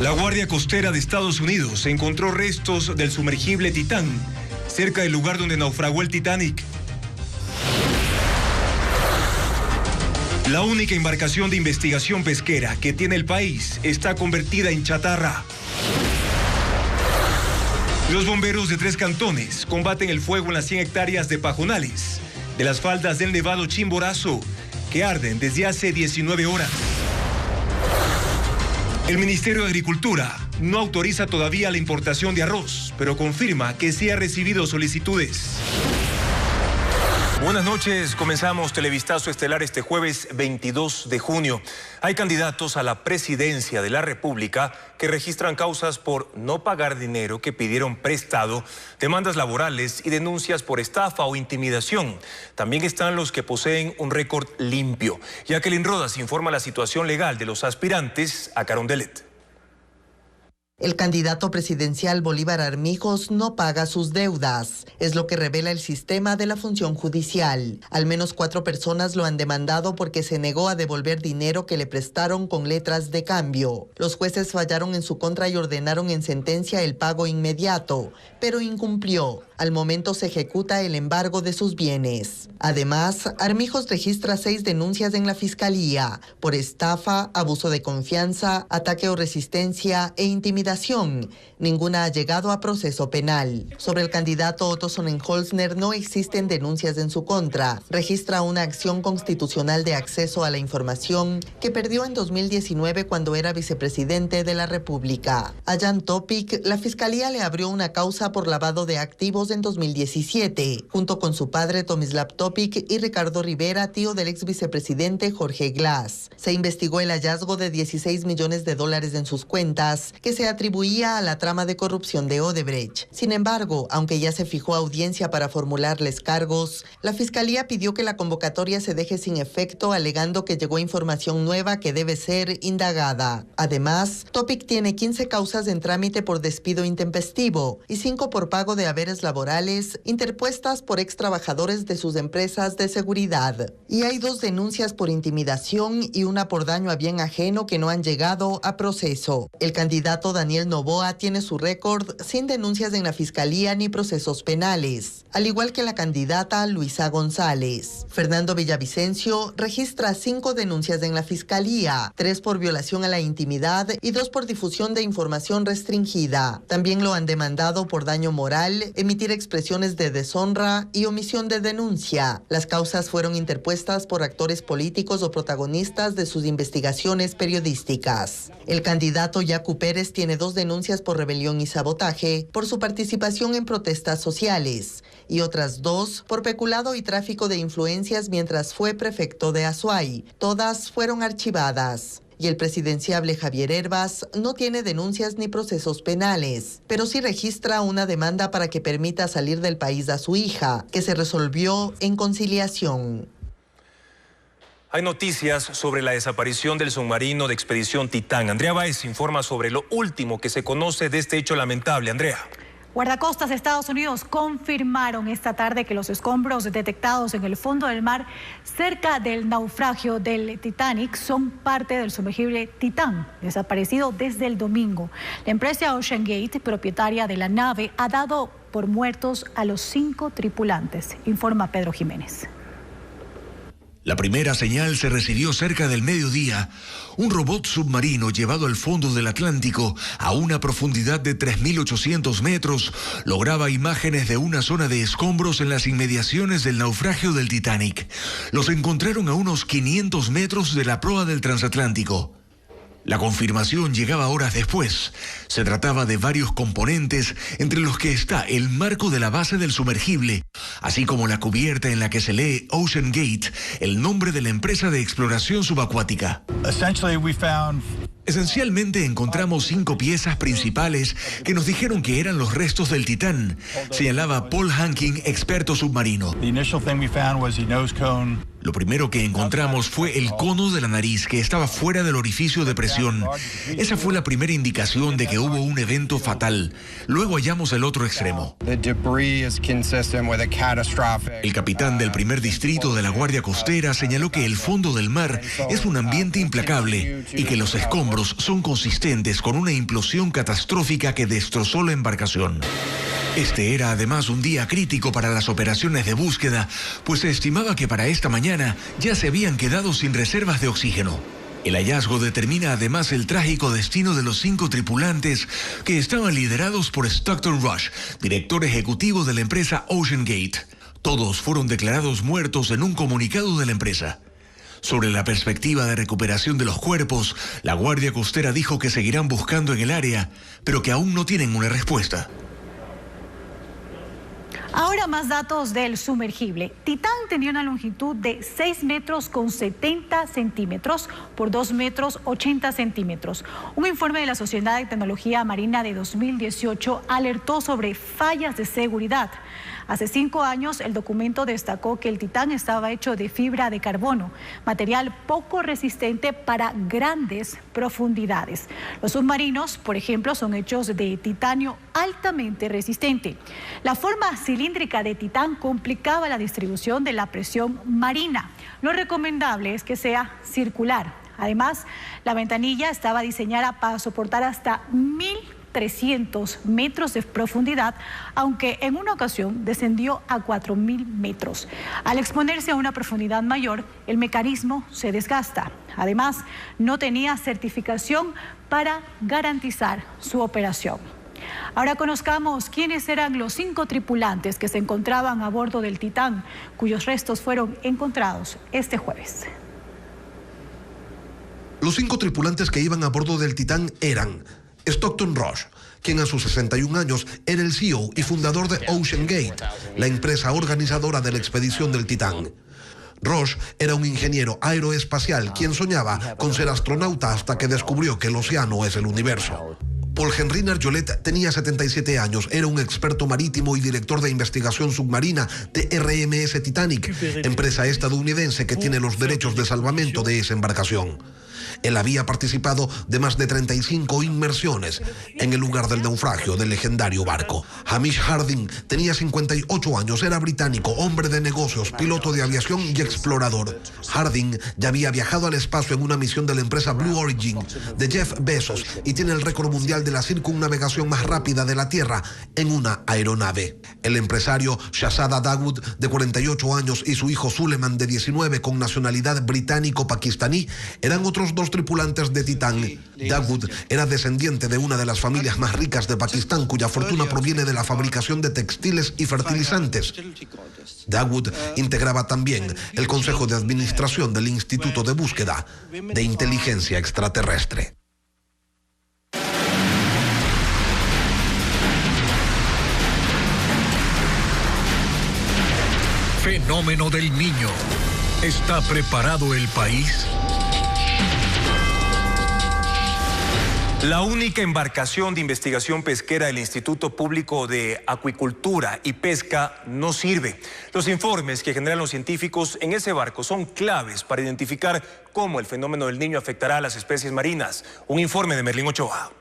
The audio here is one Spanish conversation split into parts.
La Guardia Costera de Estados Unidos encontró restos del sumergible Titán cerca del lugar donde naufragó el Titanic. La única embarcación de investigación pesquera que tiene el país está convertida en chatarra. Los bomberos de 3 cantones combaten el fuego en las 100 hectáreas de pajonales de las faldas del Nevado Chimborazo, que arden desde hace 19 horas. El Ministerio de Agricultura no autoriza todavía la importación de arroz, pero confirma que sí ha recibido solicitudes. Buenas noches, comenzamos Televistazo Estelar este jueves 22 de junio. Hay candidatos a la presidencia de la República que registran causas por no pagar dinero que pidieron prestado, demandas laborales y denuncias por estafa o intimidación. También están los que poseen un récord limpio. Jacqueline Rodas informa la situación legal de los aspirantes a Carondelet. El candidato presidencial Bolívar Armijos no paga sus deudas, es lo que revela el sistema de la función judicial. Al menos 4 personas lo han demandado porque se negó a devolver dinero que le prestaron con letras de cambio. Los jueces fallaron en su contra y ordenaron en sentencia el pago inmediato, pero incumplió. Al momento se ejecuta el embargo de sus bienes. Además, Armijos registra 6 denuncias en la Fiscalía por estafa, abuso de confianza, ataque o resistencia e intimidación. Ninguna ha llegado a proceso penal. Sobre el candidato Otto Sonnenholzner no existen denuncias en su contra. Registra una acción constitucional de acceso a la información que perdió en 2019 cuando era vicepresidente de la República. A Jan Topic, la Fiscalía le abrió una causa por lavado de activos en 2017, junto con su padre Tomislav Topic y Ricardo Rivera, tío del ex vicepresidente Jorge Glass. Se investigó el hallazgo de $16 millones en sus cuentas, que se atribuía a la trama de corrupción de Odebrecht. Sin embargo, aunque ya se fijó audiencia para formularles cargos, la Fiscalía pidió que la convocatoria se deje sin efecto, alegando que llegó información nueva que debe ser indagada. Además, Topic tiene 15 causas en trámite por despido intempestivo y 5 por pago de haberes laborales interpuestas por ex trabajadores de sus empresas de seguridad. Y hay 2 denuncias por intimidación y una por daño a bien ajeno que no han llegado a proceso. El candidato Daniel Noboa tiene su récord sin denuncias en la Fiscalía ni procesos penales, al igual que la candidata Luisa González. Fernando Villavicencio registra 5 denuncias en la Fiscalía, 3 por violación a la intimidad y 2 por difusión de información restringida. También lo han demandado por daño moral, emitir expresiones de deshonra y omisión de denuncia. Las causas fueron interpuestas por actores políticos o protagonistas de sus investigaciones periodísticas. El candidato Yacu Pérez tiene 2 denuncias por rebelión y sabotaje por su participación en protestas sociales y otras 2 por peculado y tráfico de influencias mientras fue prefecto de Azuay. Todas fueron archivadas. Y el presidenciable Javier Hervas no tiene denuncias ni procesos penales, pero sí registra una demanda para que permita salir del país a su hija, que se resolvió en conciliación. Hay noticias sobre la desaparición del submarino de expedición Titán. Andrea Báez informa sobre lo último que se conoce de este hecho lamentable. Andrea. Guardacostas de Estados Unidos confirmaron esta tarde que los escombros detectados en el fondo del mar cerca del naufragio del Titanic son parte del sumergible Titán, desaparecido desde el domingo. La empresa OceanGate, propietaria de la nave, ha dado por muertos a los 5 tripulantes, informa Pedro Jiménez. La primera señal se recibió cerca del mediodía. Un robot submarino llevado al fondo del Atlántico a una profundidad de 3.800 metros lograba imágenes de una zona de escombros en las inmediaciones del naufragio del Titanic. Los encontraron a unos 500 metros de la proa del transatlántico. La confirmación llegaba horas después. Se trataba de varios componentes, entre los que está el marco de la base del sumergible, así como la cubierta en la que se lee OceanGate, el nombre de la empresa de exploración subacuática. Esencialmente encontramos 5 piezas principales que nos dijeron que eran los restos del Titán, señalaba Paul Hanking, experto submarino. Lo primero que encontramos fue el cono de la nariz que estaba fuera del orificio de presión. Esa fue la primera indicación de que hubo un evento fatal. Luego hallamos el otro extremo. El capitán del primer distrito de la Guardia Costera señaló que el fondo del mar es un ambiente implacable y que los escombros son consistentes con una implosión catastrófica que destrozó la embarcación. Este era además un día crítico para las operaciones de búsqueda, pues se estimaba que para esta mañana ya se habían quedado sin reservas de oxígeno. El hallazgo determina además el trágico destino de los 5 tripulantes que estaban liderados por Stockton Rush, director ejecutivo de la empresa OceanGate. Todos fueron declarados muertos en un comunicado de la empresa. Sobre la perspectiva de recuperación de los cuerpos, la Guardia Costera dijo que seguirán buscando en el área, pero que aún no tienen una respuesta. Ahora más datos del sumergible. Titán tenía una longitud de 6 metros con 70 centímetros por 2 metros 80 centímetros. Un informe de la Sociedad de Tecnología Marina de 2018 alertó sobre fallas de seguridad. Hace 5 años, el documento destacó que el Titán estaba hecho de fibra de carbono, material poco resistente para grandes profundidades. Los submarinos, por ejemplo, son hechos de titanio altamente resistente. La forma cilíndrica de Titán complicaba la distribución de la presión marina. Lo recomendable es que sea circular. Además, la ventanilla estaba diseñada para soportar hasta 1.300 metros de profundidad, aunque en una ocasión descendió a 4.000 metros. Al exponerse a una profundidad mayor, el mecanismo se desgasta. Además, no tenía certificación para garantizar su operación. Ahora conozcamos quiénes eran los 5 tripulantes que se encontraban a bordo del Titán, cuyos restos fueron encontrados este jueves. Los 5 tripulantes que iban a bordo del Titán eran Stockton Rush, quien a sus 61 años era el CEO y fundador de OceanGate, la empresa organizadora de la expedición del Titán. Rush era un ingeniero aeroespacial quien soñaba con ser astronauta hasta que descubrió que el océano es el universo. Paul Henry Narjolet tenía 77 años, era un experto marítimo y director de investigación submarina de RMS Titanic, empresa estadounidense que tiene los derechos de salvamento de esa embarcación. Él había participado de más de 35 inmersiones en el lugar del naufragio del legendario barco. Hamish Harding tenía 58 años, era británico, hombre de negocios, piloto de aviación y explorador. Harding ya había viajado al espacio en una misión de la empresa Blue Origin de Jeff Bezos y tiene el récord mundial de la circunnavegación más rápida de la Tierra en una aeronave. El empresario Shahzada Dawood, de 48 años, y su hijo Suleiman, de 19, con nacionalidad británico-pakistaní, eran otros 2 tripulantes de Titán. Dawood era descendiente de una de las familias más ricas de Pakistán, cuya fortuna proviene de la fabricación de textiles y fertilizantes. Dawood integraba también el Consejo de Administración del Instituto de Búsqueda de Inteligencia Extraterrestre. Fenómeno del Niño. ¿Está preparado el país? La única embarcación de investigación pesquera del Instituto Público de Acuicultura y Pesca no sirve. Los informes que generan los científicos en ese barco son claves para identificar cómo el fenómeno del Niño afectará a las especies marinas. Un informe de Merlín Ochoa.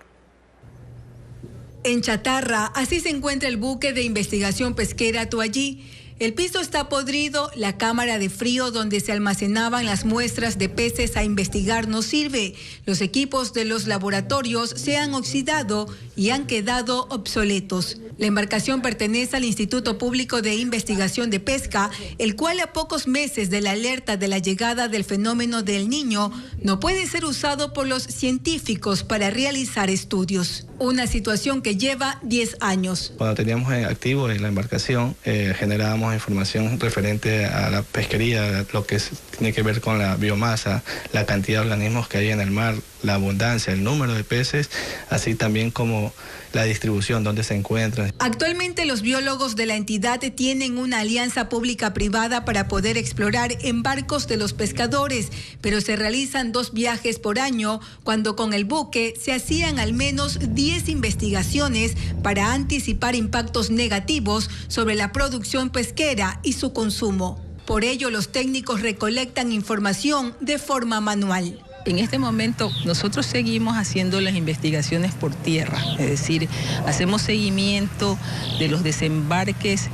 En chatarra, así se encuentra el buque de investigación pesquera Toallí. El piso está podrido, la cámara de frío donde se almacenaban las muestras de peces a investigar no sirve. Los equipos de los laboratorios se han oxidado y han quedado obsoletos. La embarcación pertenece al Instituto Público de Investigación de Pesca, el cual a pocos meses de la alerta de la llegada del fenómeno del Niño no puede ser usado por los científicos para realizar estudios. Una situación que lleva 10 años. Cuando teníamos en activo en la embarcación, generábamos información referente a la pesquería, lo que tiene que ver con la biomasa, la cantidad de organismos que hay en el mar, la abundancia, el número de peces, así también como la distribución, dónde se encuentran. Actualmente los biólogos de la entidad tienen una alianza pública-privada para poder explorar en barcos de los pescadores, pero se realizan 2 viajes por año, cuando con el buque se hacían al menos 10 investigaciones para anticipar impactos negativos sobre la producción pesquera y su consumo. Por ello, los técnicos recolectan información de forma manual. En este momento nosotros seguimos haciendo las investigaciones por tierra, es decir, hacemos seguimiento de los desembarques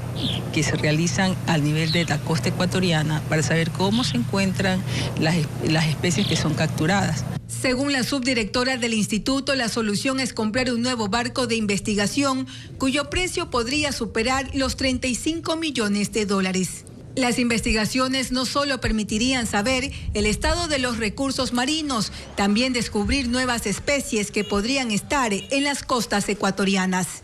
que se realizan al nivel de la costa ecuatoriana para saber cómo se encuentran las especies que son capturadas. Según la subdirectora del instituto, la solución es comprar un nuevo barco de investigación cuyo precio podría superar los $35 millones. Las investigaciones no solo permitirían saber el estado de los recursos marinos, también descubrir nuevas especies que podrían estar en las costas ecuatorianas.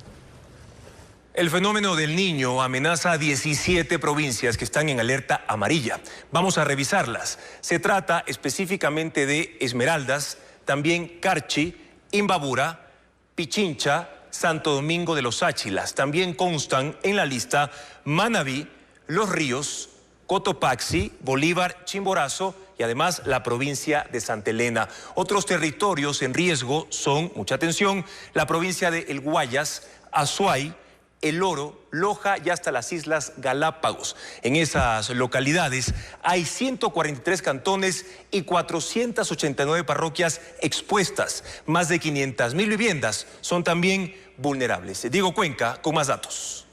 El fenómeno del Niño amenaza a 17 provincias que están en alerta amarilla. Vamos a revisarlas. Se trata específicamente de Esmeraldas, también Carchi, Imbabura, Pichincha, Santo Domingo de los Áchilas. También constan en la lista Manabí, Los Ríos, Cotopaxi, Bolívar, Chimborazo y además la provincia de Santa Elena. Otros territorios en riesgo son, mucha atención, la provincia de El Guayas, Azuay, El Oro, Loja y hasta las Islas Galápagos. En esas localidades hay 143 cantones y 489 parroquias expuestas. Más de 500.000 viviendas son también vulnerables. Diego Cuenca con más datos.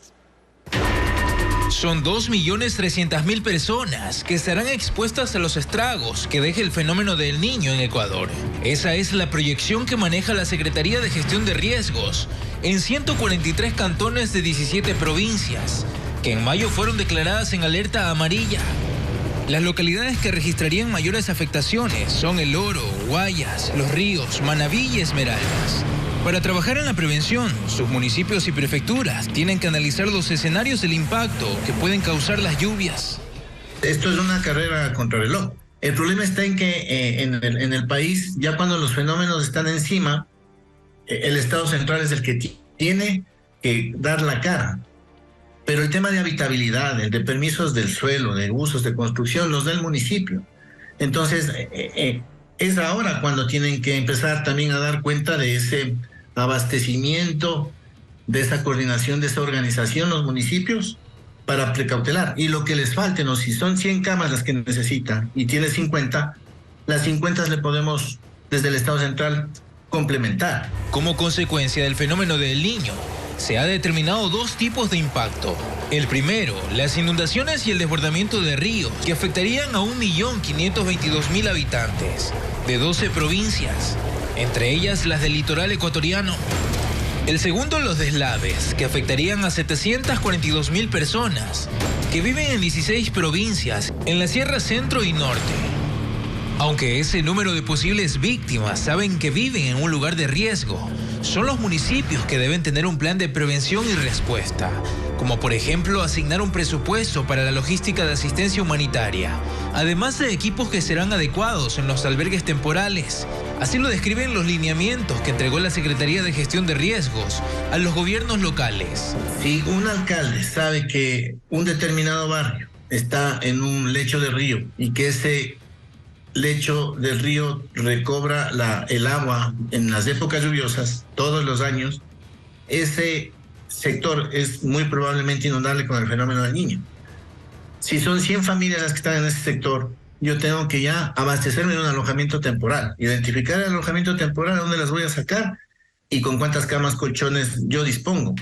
Son 2.300.000 personas que estarán expuestas a los estragos que deje el fenómeno del Niño en Ecuador. Esa es la proyección que maneja la Secretaría de Gestión de Riesgos en 143 cantones de 17 provincias, que en mayo fueron declaradas en alerta amarilla. Las localidades que registrarían mayores afectaciones son El Oro, Guayas, Los Ríos, Manabí y Esmeraldas. Para trabajar en la prevención, sus municipios y prefecturas tienen que analizar los escenarios del impacto que pueden causar las lluvias. Esto es una carrera contra reloj. El problema está en que en el país, ya cuando los fenómenos están encima, el Estado central es el que tiene que dar la cara. Pero el tema de habitabilidad, el de permisos del suelo, de usos de construcción, los da el municipio. Entonces, es ahora cuando tienen que empezar también a dar cuenta de ese abastecimiento, de esa coordinación, de esa organización, los municipios, para precautelar. Y lo que les falte, ¿no? Si son 100 camas las que necesitan y tiene 50, las 50 le podemos, desde el Estado central, complementar. Como consecuencia del fenómeno del Niño, se ha determinado dos tipos de impacto. El primero, las inundaciones y el desbordamiento de ríos, que afectarían a 1.522.000 habitantes de 12 provincias, entre ellas las del litoral ecuatoriano. El segundo, los deslaves, que afectarían a 742.000 personas, que viven en 16 provincias, en la Sierra Centro y Norte. Aunque ese número de posibles víctimas saben que viven en un lugar de riesgo, son los municipios que deben tener un plan de prevención y respuesta, como por ejemplo asignar un presupuesto para la logística de asistencia humanitaria, además de equipos que serán adecuados en los albergues temporales. Así lo describen los lineamientos que entregó la Secretaría de Gestión de Riesgos a los gobiernos locales. Si un alcalde sabe que un determinado barrio está en un lecho de río y que ese lecho del río recobra el agua en las épocas lluviosas todos los años, ese sector es muy probablemente inundable con el fenómeno del Niño. Si son 100 familias las que están en ese sector, yo tengo que ya abastecerme de un alojamiento temporal, identificar el alojamiento temporal, a dónde las voy a sacar y con cuántas camas, colchones yo dispongo.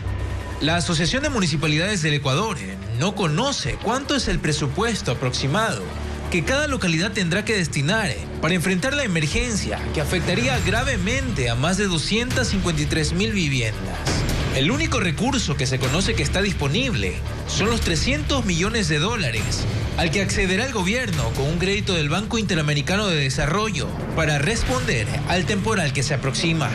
La Asociación de Municipalidades del Ecuador no conoce cuánto es el presupuesto aproximado que cada localidad tendrá que destinar para enfrentar la emergencia que afectaría gravemente a más de 253.000 viviendas. El único recurso que se conoce que está disponible son los $300 millones al que accederá el gobierno con un crédito del Banco Interamericano de Desarrollo para responder al temporal que se aproxima.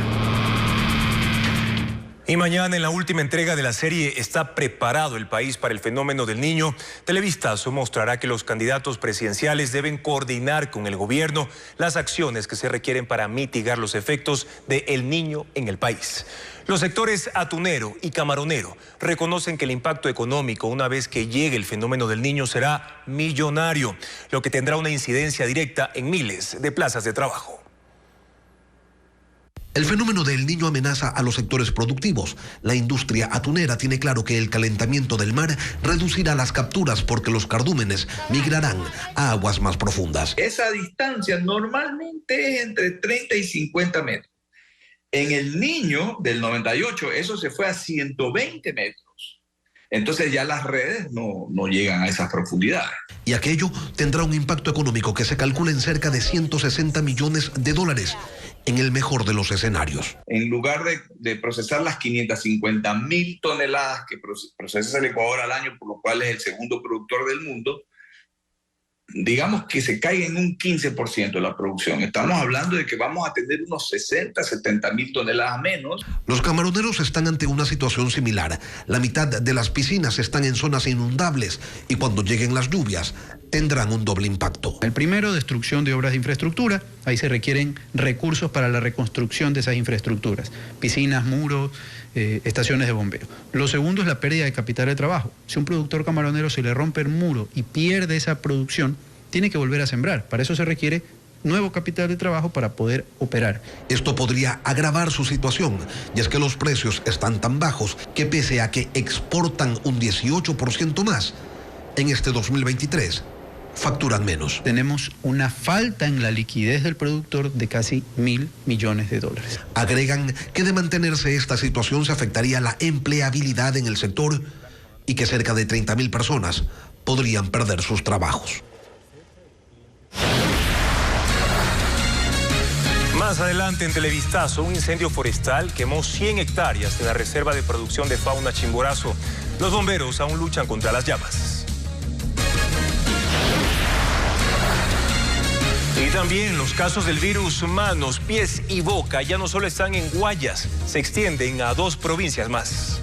Y mañana, en la última entrega de la serie ¿Está preparado el país para el fenómeno del Niño?, Televistazo mostrará que los candidatos presidenciales deben coordinar con el gobierno las acciones que se requieren para mitigar los efectos de El Niño en el país. Los sectores atunero y camaronero reconocen que el impacto económico una vez que llegue el fenómeno del Niño será millonario, lo que tendrá una incidencia directa en miles de plazas de trabajo. El fenómeno del Niño amenaza a los sectores productivos. La industria atunera tiene claro que el calentamiento del mar reducirá las capturas porque los cardúmenes migrarán a aguas más profundas. Esa distancia normalmente es entre 30 y 50 metros. En el Niño del 98 eso se fue a 120 metros. Entonces ya las redes no llegan a esas profundidades. Y aquello tendrá un impacto económico que se calcula en cerca de 160 millones de dólares, en el mejor de los escenarios. En lugar de procesar las 550.000 toneladas que procesa el Ecuador al año, por lo cual es el segundo productor del mundo, digamos que se caiga en un 15% de la producción. Estamos hablando de que vamos a tener unos 70.000 toneladas menos. Los camaroneros están ante una situación similar. La mitad de las piscinas están en zonas inundables y cuando lleguen las lluvias tendrán un doble impacto. El primero, destrucción de obras de infraestructura. Ahí se requieren recursos para la reconstrucción de esas infraestructuras. Piscinas, muros, estaciones de bombeo. Lo segundo es la pérdida de capital de trabajo. Si un productor camaronero se le rompe el muro y pierde esa producción, tiene que volver a sembrar. Para eso se requiere nuevo capital de trabajo para poder operar. Esto podría agravar su situación, y es que los precios están tan bajos que pese a que exportan un 18% más, en este 2023 facturan menos. Tenemos una falta en la liquidez del productor de casi $1.000 millones. Agregan que de mantenerse esta situación se afectaría la empleabilidad en el sector y que cerca de 30.000 personas podrían perder sus trabajos. Más adelante en Televistazo, un incendio forestal quemó 100 hectáreas en la reserva de producción de fauna Chimborazo. Los bomberos aún luchan contra las llamas. Y también los casos del virus manos, pies y boca ya no solo están en Guayas, se extienden a 2 provincias más.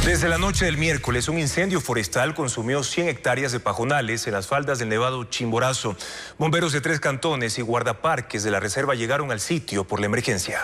Desde la noche del miércoles, un incendio forestal consumió 100 hectáreas de pajonales en las faldas del Nevado Chimborazo. Bomberos de 3 cantones y guardaparques de la reserva llegaron al sitio por la emergencia.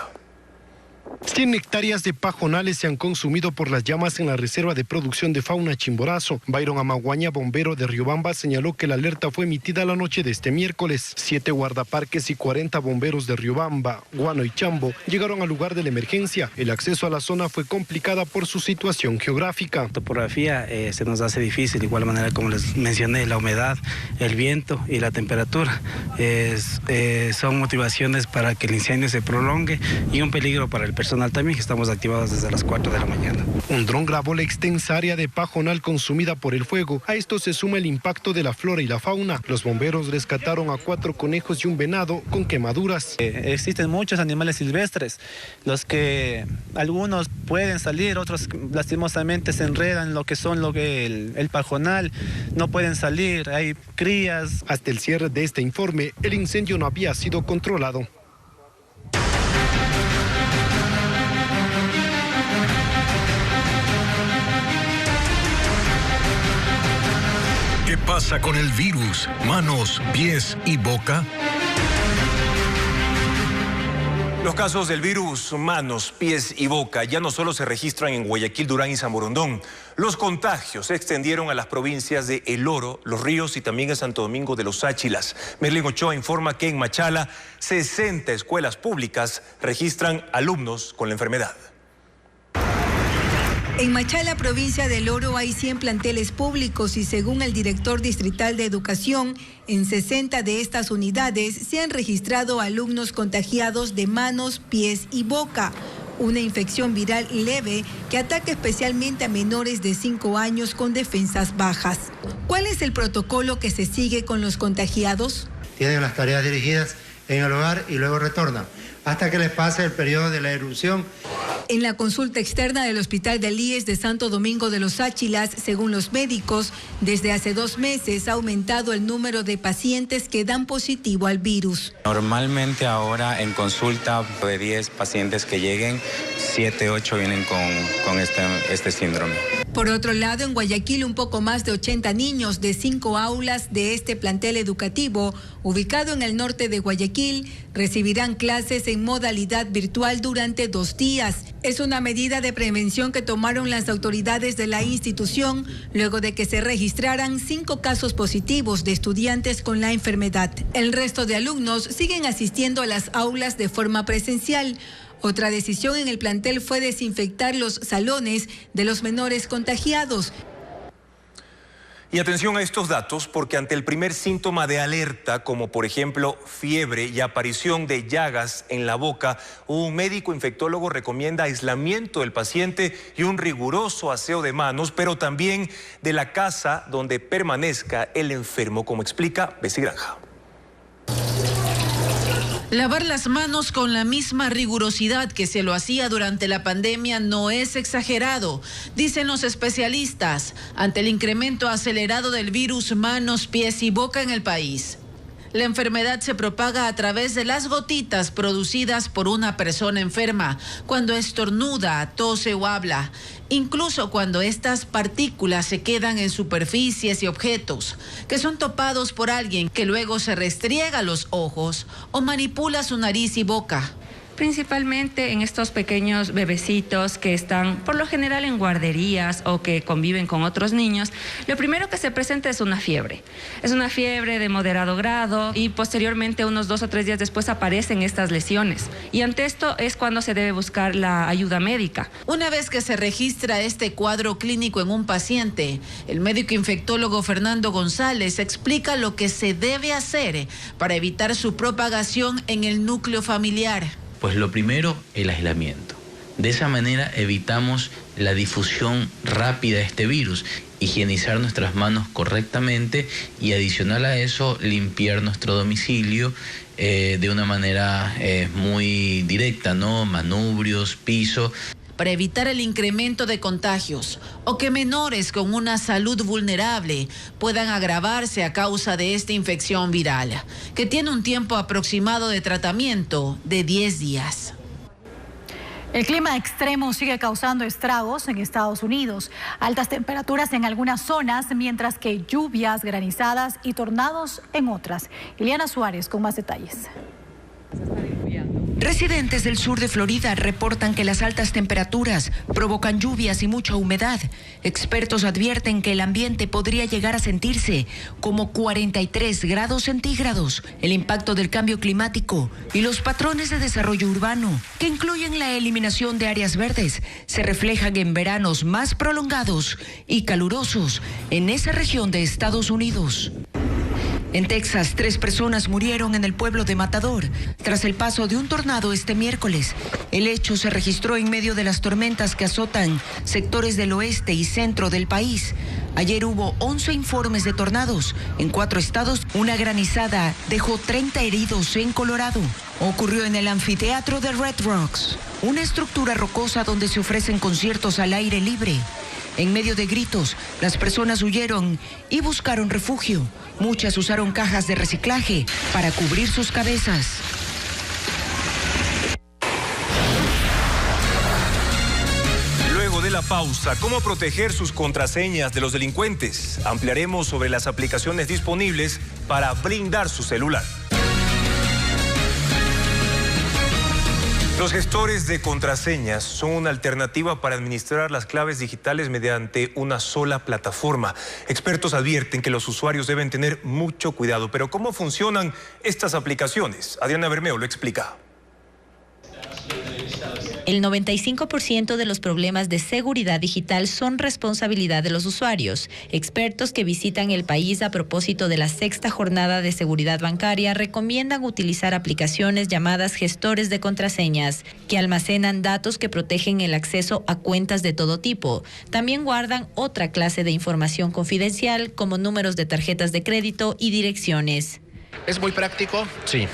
100 hectáreas de pajonales se han consumido por las llamas en la reserva de producción de fauna Chimborazo. Byron Amaguaña, bombero de Riobamba, señaló que la alerta fue emitida la noche de este miércoles. 7 guardaparques y 40 bomberos de Riobamba, Guano y Chambo llegaron al lugar de la emergencia. El acceso a la zona fue complicada por su situación geográfica. La topografía se nos hace difícil, de igual manera como les mencioné, la humedad, el viento y la temperatura. Son motivaciones para que el incendio se prolongue y un peligro para el personal también, que estamos activados desde las 4 de la mañana. Un dron grabó la extensa área de pajonal consumida por el fuego. A esto se suma el impacto de la flora y la fauna. Los bomberos rescataron a 4 conejos y un venado con quemaduras. Existen muchos animales silvestres, los que algunos pueden salir, otros lastimosamente se enredan en lo que son el pajonal, no pueden salir, hay crías. Hasta el cierre de este informe, el incendio no había sido controlado. ¿Qué pasa con el virus? Manos, pies y boca. Los casos del virus manos, pies y boca ya no solo se registran en Guayaquil, Durán y San Borondón. Los contagios se extendieron a las provincias de El Oro, Los Ríos y también a Santo Domingo de los Áchilas. Merlin Ochoa informa que en Machala 60 escuelas públicas registran alumnos con la enfermedad. En Machala, provincia del Oro, hay 100 planteles públicos y según el director distrital de educación, en 60 de estas unidades se han registrado alumnos contagiados de manos, pies y boca, una infección viral leve que ataca especialmente a menores de 5 años con defensas bajas. ¿Cuál es el protocolo que se sigue con los contagiados? Tienen las tareas dirigidas en el hogar y luego retornan hasta que les pase el periodo de la erupción. En la consulta externa del Hospital del IES de Santo Domingo de los Áchilas, según los médicos, desde hace 2 meses ha aumentado el número de pacientes que dan positivo al virus. Normalmente ahora en consulta de 10 pacientes que lleguen, 7, 8 vienen con este síndrome. Por otro lado, en Guayaquil, un poco más de 80 niños de 5 aulas de este plantel educativo, ubicado en el norte de Guayaquil, recibirán clases en modalidad virtual durante 2 días. Es una medida de prevención que tomaron las autoridades de la institución luego de que se registraran 5 casos positivos de estudiantes con la enfermedad. El resto de alumnos siguen asistiendo a las aulas de forma presencial. Otra decisión en el plantel fue desinfectar los salones de los menores contagiados. Y atención a estos datos, porque ante el primer síntoma de alerta, como por ejemplo fiebre y aparición de llagas en la boca, un médico infectólogo recomienda aislamiento del paciente y un riguroso aseo de manos, pero también de la casa donde permanezca el enfermo, como explica Bessie Granja. Lavar las manos con la misma rigurosidad que se lo hacía durante la pandemia no es exagerado, dicen los especialistas, ante el incremento acelerado del virus manos, pies y boca en el país. La enfermedad se propaga a través de las gotitas producidas por una persona enferma, cuando estornuda, tose o habla, incluso cuando estas partículas se quedan en superficies y objetos, que son topados por alguien que luego se restriega los ojos o manipula su nariz y boca. Principalmente en estos pequeños bebecitos que están por lo general en guarderías o que conviven con otros niños, lo primero que se presenta es una fiebre. Es una fiebre de moderado grado y posteriormente, unos 2 o 3 días después, aparecen estas lesiones. Y ante esto es cuando se debe buscar la ayuda médica. Una vez que se registra este cuadro clínico en un paciente, el médico infectólogo Fernando González explica lo que se debe hacer para evitar su propagación en el núcleo familiar. Pues lo primero, el aislamiento. De esa manera evitamos la difusión rápida de este virus, higienizar nuestras manos correctamente y adicional a eso, limpiar nuestro domicilio de una manera muy directa, ¿no? Manubrios, piso. Para evitar el incremento de contagios o que menores con una salud vulnerable puedan agravarse a causa de esta infección viral, que tiene un tiempo aproximado de tratamiento de 10 días. El clima extremo sigue causando estragos en Estados Unidos. Altas temperaturas en algunas zonas, mientras que lluvias, granizadas y tornados en otras. Ileana Suárez con más detalles. Residentes del sur de Florida reportan que las altas temperaturas provocan lluvias y mucha humedad. Expertos advierten que el ambiente podría llegar a sentirse como 43 grados centígrados. El impacto del cambio climático y los patrones de desarrollo urbano, que incluyen la eliminación de áreas verdes, se reflejan en veranos más prolongados y calurosos en esa región de Estados Unidos. En Texas, 3 personas murieron en el pueblo de Matador tras el paso de un tornado este miércoles. El hecho se registró en medio de las tormentas que azotan sectores del oeste y centro del país. Ayer hubo 11 informes de tornados en 4 estados. Una granizada dejó 30 heridos en Colorado. Ocurrió en el anfiteatro de Red Rocks, una estructura rocosa donde se ofrecen conciertos al aire libre. En medio de gritos, las personas huyeron y buscaron refugio. Muchas usaron cajas de reciclaje para cubrir sus cabezas. Luego de la pausa, ¿cómo proteger sus contraseñas de los delincuentes? Ampliaremos sobre las aplicaciones disponibles para blindar su celular. Los gestores de contraseñas son una alternativa para administrar las claves digitales mediante una sola plataforma. Expertos advierten que los usuarios deben tener mucho cuidado. Pero ¿cómo funcionan estas aplicaciones? Adriana Bermeo lo explica. El 95% de los problemas de seguridad digital son responsabilidad de los usuarios. Expertos que visitan el país a propósito de la 6ª jornada de seguridad bancaria recomiendan utilizar aplicaciones llamadas gestores de contraseñas, que almacenan datos que protegen el acceso a cuentas de todo tipo. También guardan otra clase de información confidencial, como números de tarjetas de crédito y direcciones. ¿Es muy práctico? Sí.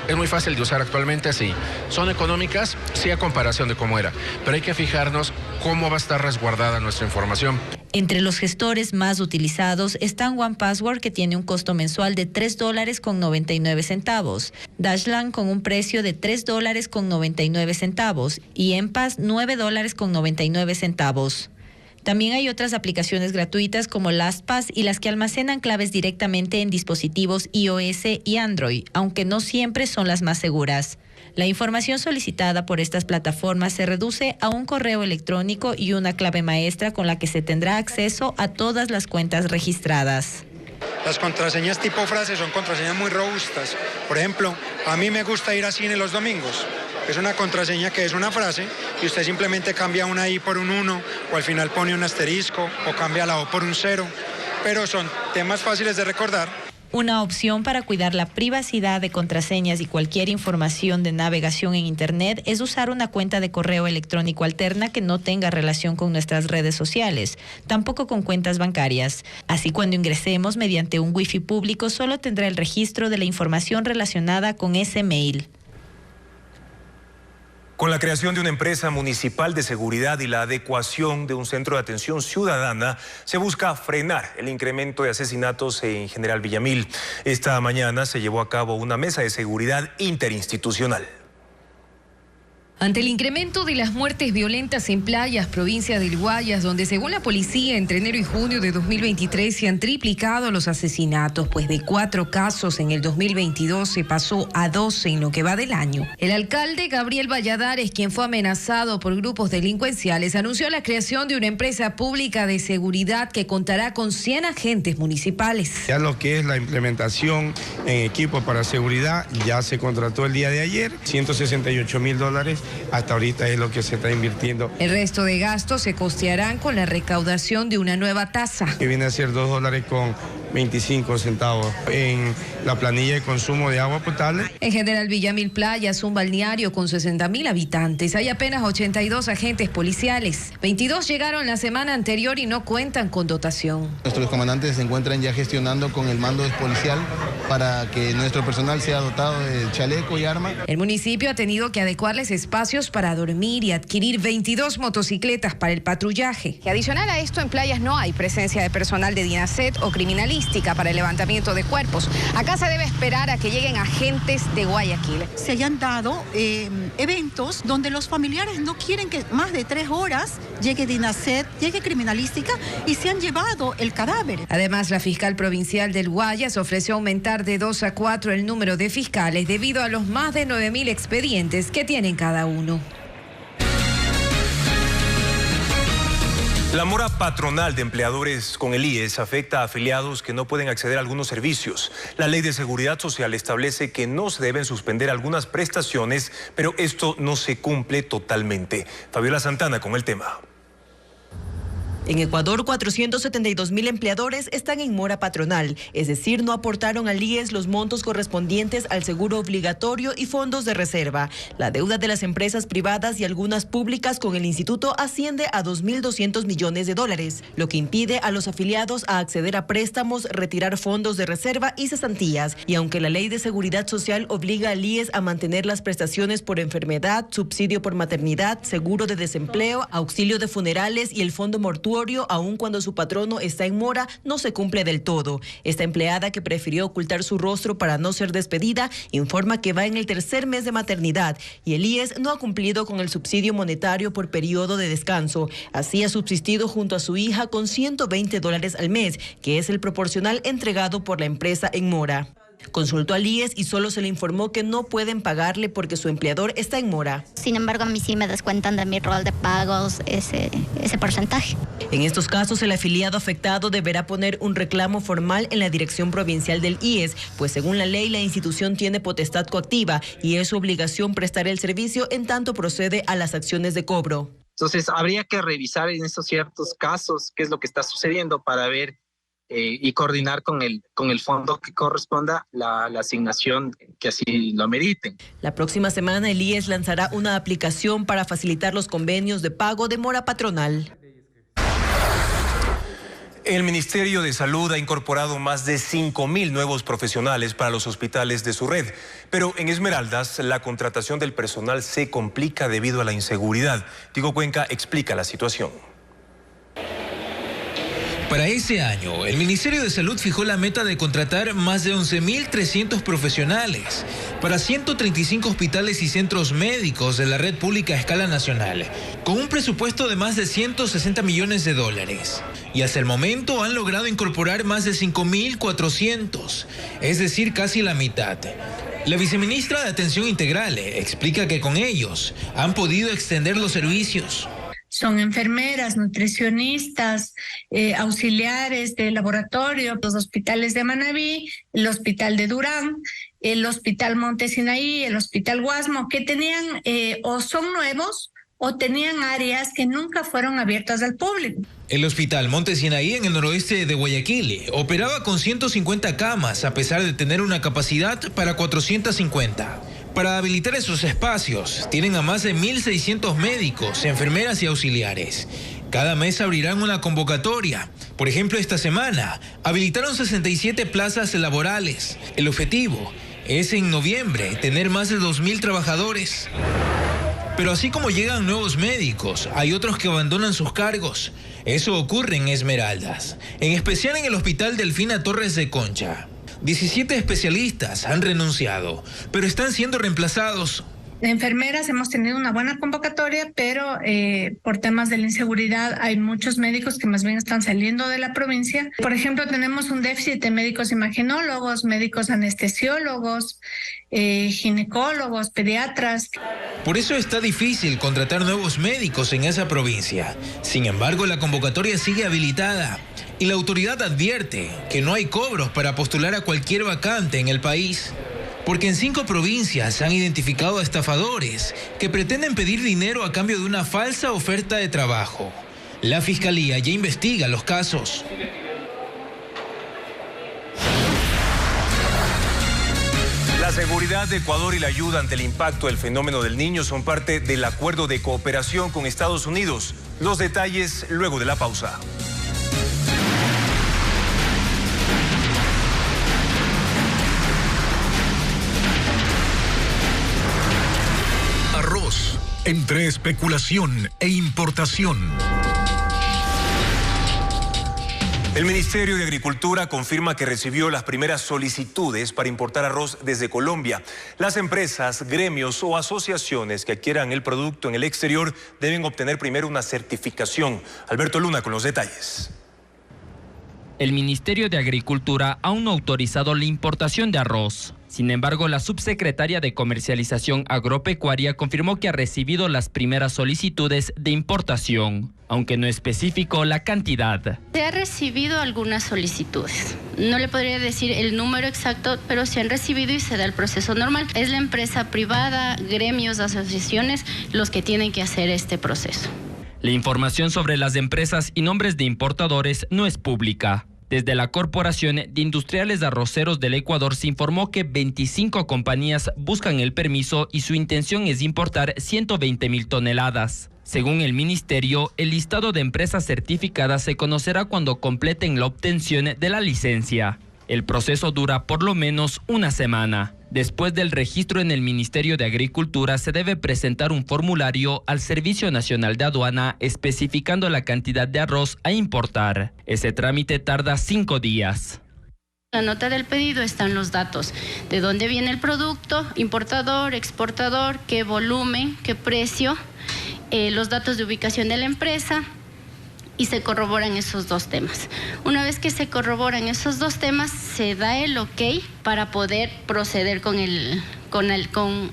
¿Es muy fácil de usar actualmente? Sí. ¿Son económicas? Sí, a comparación de cómo era. Pero hay que fijarnos cómo va a estar resguardada nuestra información. Entre los gestores más utilizados están OnePassword, que tiene un costo mensual de $3.99, Dashlane con un precio de $3.99 y Enpass $9.99. También hay otras aplicaciones gratuitas como LastPass y las que almacenan claves directamente en dispositivos iOS y Android, aunque no siempre son las más seguras. La información solicitada por estas plataformas se reduce a un correo electrónico y una clave maestra con la que se tendrá acceso a todas las cuentas registradas. Las contraseñas tipo frase son contraseñas muy robustas. Por ejemplo, a mí me gusta ir al cine los domingos. Es una contraseña que es una frase y usted simplemente cambia una I por un 1 o al final pone un asterisco o cambia la O por un 0. Pero son temas fáciles de recordar. Una opción para cuidar la privacidad de contraseñas y cualquier información de navegación en Internet es usar una cuenta de correo electrónico alterna que no tenga relación con nuestras redes sociales, tampoco con cuentas bancarias. Así, cuando ingresemos mediante un Wi-Fi público, solo tendrá el registro de la información relacionada con ese mail. Con la creación de una empresa municipal de seguridad y la adecuación de un centro de atención ciudadana, se busca frenar el incremento de asesinatos en General Villamil. Esta mañana se llevó a cabo una mesa de seguridad interinstitucional. Ante el incremento de las muertes violentas en playas, provincia del Guayas, donde según la policía entre enero y junio de 2023 se han triplicado los asesinatos, pues de 4 casos en el 2022 se pasó a 12 en lo que va del año. El alcalde Gabriel Valladares, quien fue amenazado por grupos delincuenciales, anunció la creación de una empresa pública de seguridad que contará con 100 agentes municipales. Ya lo que es la implementación en equipo para seguridad ya se contrató el día de ayer, $168.000. Hasta ahorita es lo que se está invirtiendo. El resto de gastos se costearán con la recaudación de una nueva tasa. Que viene a ser $2.25 en la planilla de consumo de agua potable. En General Villamil Playas, un balneario con 60.000 habitantes. Hay apenas 82 agentes policiales. 22 llegaron la semana anterior y no cuentan con dotación. Nuestros comandantes se encuentran ya gestionando con el mando policial para que nuestro personal sea dotado de chaleco y arma. El municipio ha tenido que adecuarles espacios para dormir y adquirir 22 motocicletas para el patrullaje. Adicional a esto, en playas no hay presencia de personal de DINASET o criminalística para el levantamiento de cuerpos. Acá se debe esperar a que lleguen agentes de Guayaquil. Se hayan dado eventos donde los familiares no quieren que más de 3 horas llegue DINASET, llegue criminalística y se han llevado el cadáver. Además, la fiscal provincial del Guayas ofreció aumentar de 2 a 4 el número de fiscales debido a los más de 9.000 expedientes que tienen cada uno. La mora patronal de empleadores con el IES afecta a afiliados que no pueden acceder a algunos servicios. La Ley de Seguridad Social establece que no se deben suspender algunas prestaciones, pero esto no se cumple totalmente. Fabiola Santana con el tema. En Ecuador, 472.000 empleadores están en mora patronal, es decir, no aportaron al IES los montos correspondientes al seguro obligatorio y fondos de reserva. La deuda de las empresas privadas y algunas públicas con el instituto asciende a $2.200 millones, lo que impide a los afiliados a acceder a préstamos, retirar fondos de reserva y cesantías. Y aunque la Ley de Seguridad Social obliga al IES a mantener las prestaciones por enfermedad, subsidio por maternidad, seguro de desempleo, auxilio de funerales y el fondo mortuorio, aun cuando su patrono está en mora, no se cumple del todo. Esta empleada, que prefirió ocultar su rostro para no ser despedida, informa que va en el 3er mes de maternidad y el IES no ha cumplido con el subsidio monetario por periodo de descanso. Así ha subsistido junto a su hija con $120 al mes, que es el proporcional entregado por la empresa en mora. Consultó al IES y solo se le informó que no pueden pagarle porque su empleador está en mora. Sin embargo, a mí sí me descuentan de mi rol de pagos ese porcentaje. En estos casos, el afiliado afectado deberá poner un reclamo formal en la Dirección Provincial del IES, pues según la ley, la institución tiene potestad coactiva y es su obligación prestar el servicio en tanto procede a las acciones de cobro. Entonces, habría que revisar en estos ciertos casos qué es lo que está sucediendo para ver y coordinar con el fondo que corresponda la asignación que así lo ameriten. La próxima semana el IES lanzará una aplicación para facilitar los convenios de pago de mora patronal. El Ministerio de Salud ha incorporado más de 5.000 nuevos profesionales para los hospitales de su red, pero en Esmeraldas la contratación del personal se complica debido a la inseguridad. Tigo Cuenca explica la situación. Para ese año, el Ministerio de Salud fijó la meta de contratar más de 11.300 profesionales para 135 hospitales y centros médicos de la red pública a escala nacional, con un presupuesto de más de 160 millones de dólares. Y hasta el momento han logrado incorporar más de 5.400, es decir, casi la mitad. La viceministra de Atención Integral explica que con ellos han podido extender los servicios. Son enfermeras, nutricionistas, auxiliares de laboratorio, los hospitales de Manabí, el hospital de Durán, el hospital Monte Sinaí, el hospital Guasmo, que tenían o son nuevos o tenían áreas que nunca fueron abiertas al público. El hospital Monte Sinaí, en el noroeste de Guayaquil, operaba con 150 camas a pesar de tener una capacidad para 450. Para habilitar esos espacios, tienen a más de 1.600 médicos, enfermeras y auxiliares. Cada mes abrirán una convocatoria. Por ejemplo, esta semana habilitaron 67 plazas laborales. El objetivo es en noviembre tener más de 2.000 trabajadores. Pero así como llegan nuevos médicos, hay otros que abandonan sus cargos. Eso ocurre en Esmeraldas, en especial en el Hospital Delfina Torres de Concha. 17 especialistas han renunciado, pero están siendo reemplazados. De enfermeras hemos tenido una buena convocatoria, pero por temas de la inseguridad hay muchos médicos que más bien están saliendo de la provincia. Por ejemplo, tenemos un déficit de médicos imagenólogos, médicos anestesiólogos, ginecólogos, pediatras. Por eso está difícil contratar nuevos médicos en esa provincia. Sin embargo, la convocatoria sigue habilitada y la autoridad advierte que no hay cobros para postular a cualquier vacante en el país. Porque en 5 provincias han identificado a estafadores que pretenden pedir dinero a cambio de una falsa oferta de trabajo. La Fiscalía ya investiga los casos. La seguridad de Ecuador y la ayuda ante el impacto del fenómeno del Niño son parte del acuerdo de cooperación con Estados Unidos. Los detalles luego de la pausa. Entre especulación e importación. El Ministerio de Agricultura confirma que recibió las primeras solicitudes para importar arroz desde Colombia. Las empresas, gremios o asociaciones que adquieran el producto en el exterior deben obtener primero una certificación. Alberto Luna con los detalles. El Ministerio de Agricultura aún no ha autorizado la importación de arroz. Sin embargo, la subsecretaria de Comercialización Agropecuaria confirmó que ha recibido las primeras solicitudes de importación, aunque no especificó la cantidad. Se ha recibido algunas solicitudes. No le podría decir el número exacto, pero se han recibido y se da el proceso normal. Es la empresa privada, gremios, asociaciones los que tienen que hacer este proceso. La información sobre las empresas y nombres de importadores no es pública. Desde la Corporación de Industriales Arroceros del Ecuador se informó que 25 compañías buscan el permiso y su intención es importar 120.000 toneladas. Según el ministerio, el listado de empresas certificadas se conocerá cuando completen la obtención de la licencia. El proceso dura por lo menos una semana. Después del registro en el Ministerio de Agricultura se debe presentar un formulario al Servicio Nacional de Aduana especificando la cantidad de arroz a importar. Ese trámite tarda 5 días. En la nota del pedido están los datos de dónde viene el producto, importador, exportador, qué volumen, qué precio, los datos de ubicación de la empresa. Y se corroboran esos 2 temas. Una vez que se corroboran esos 2 temas, se da el ok para poder proceder con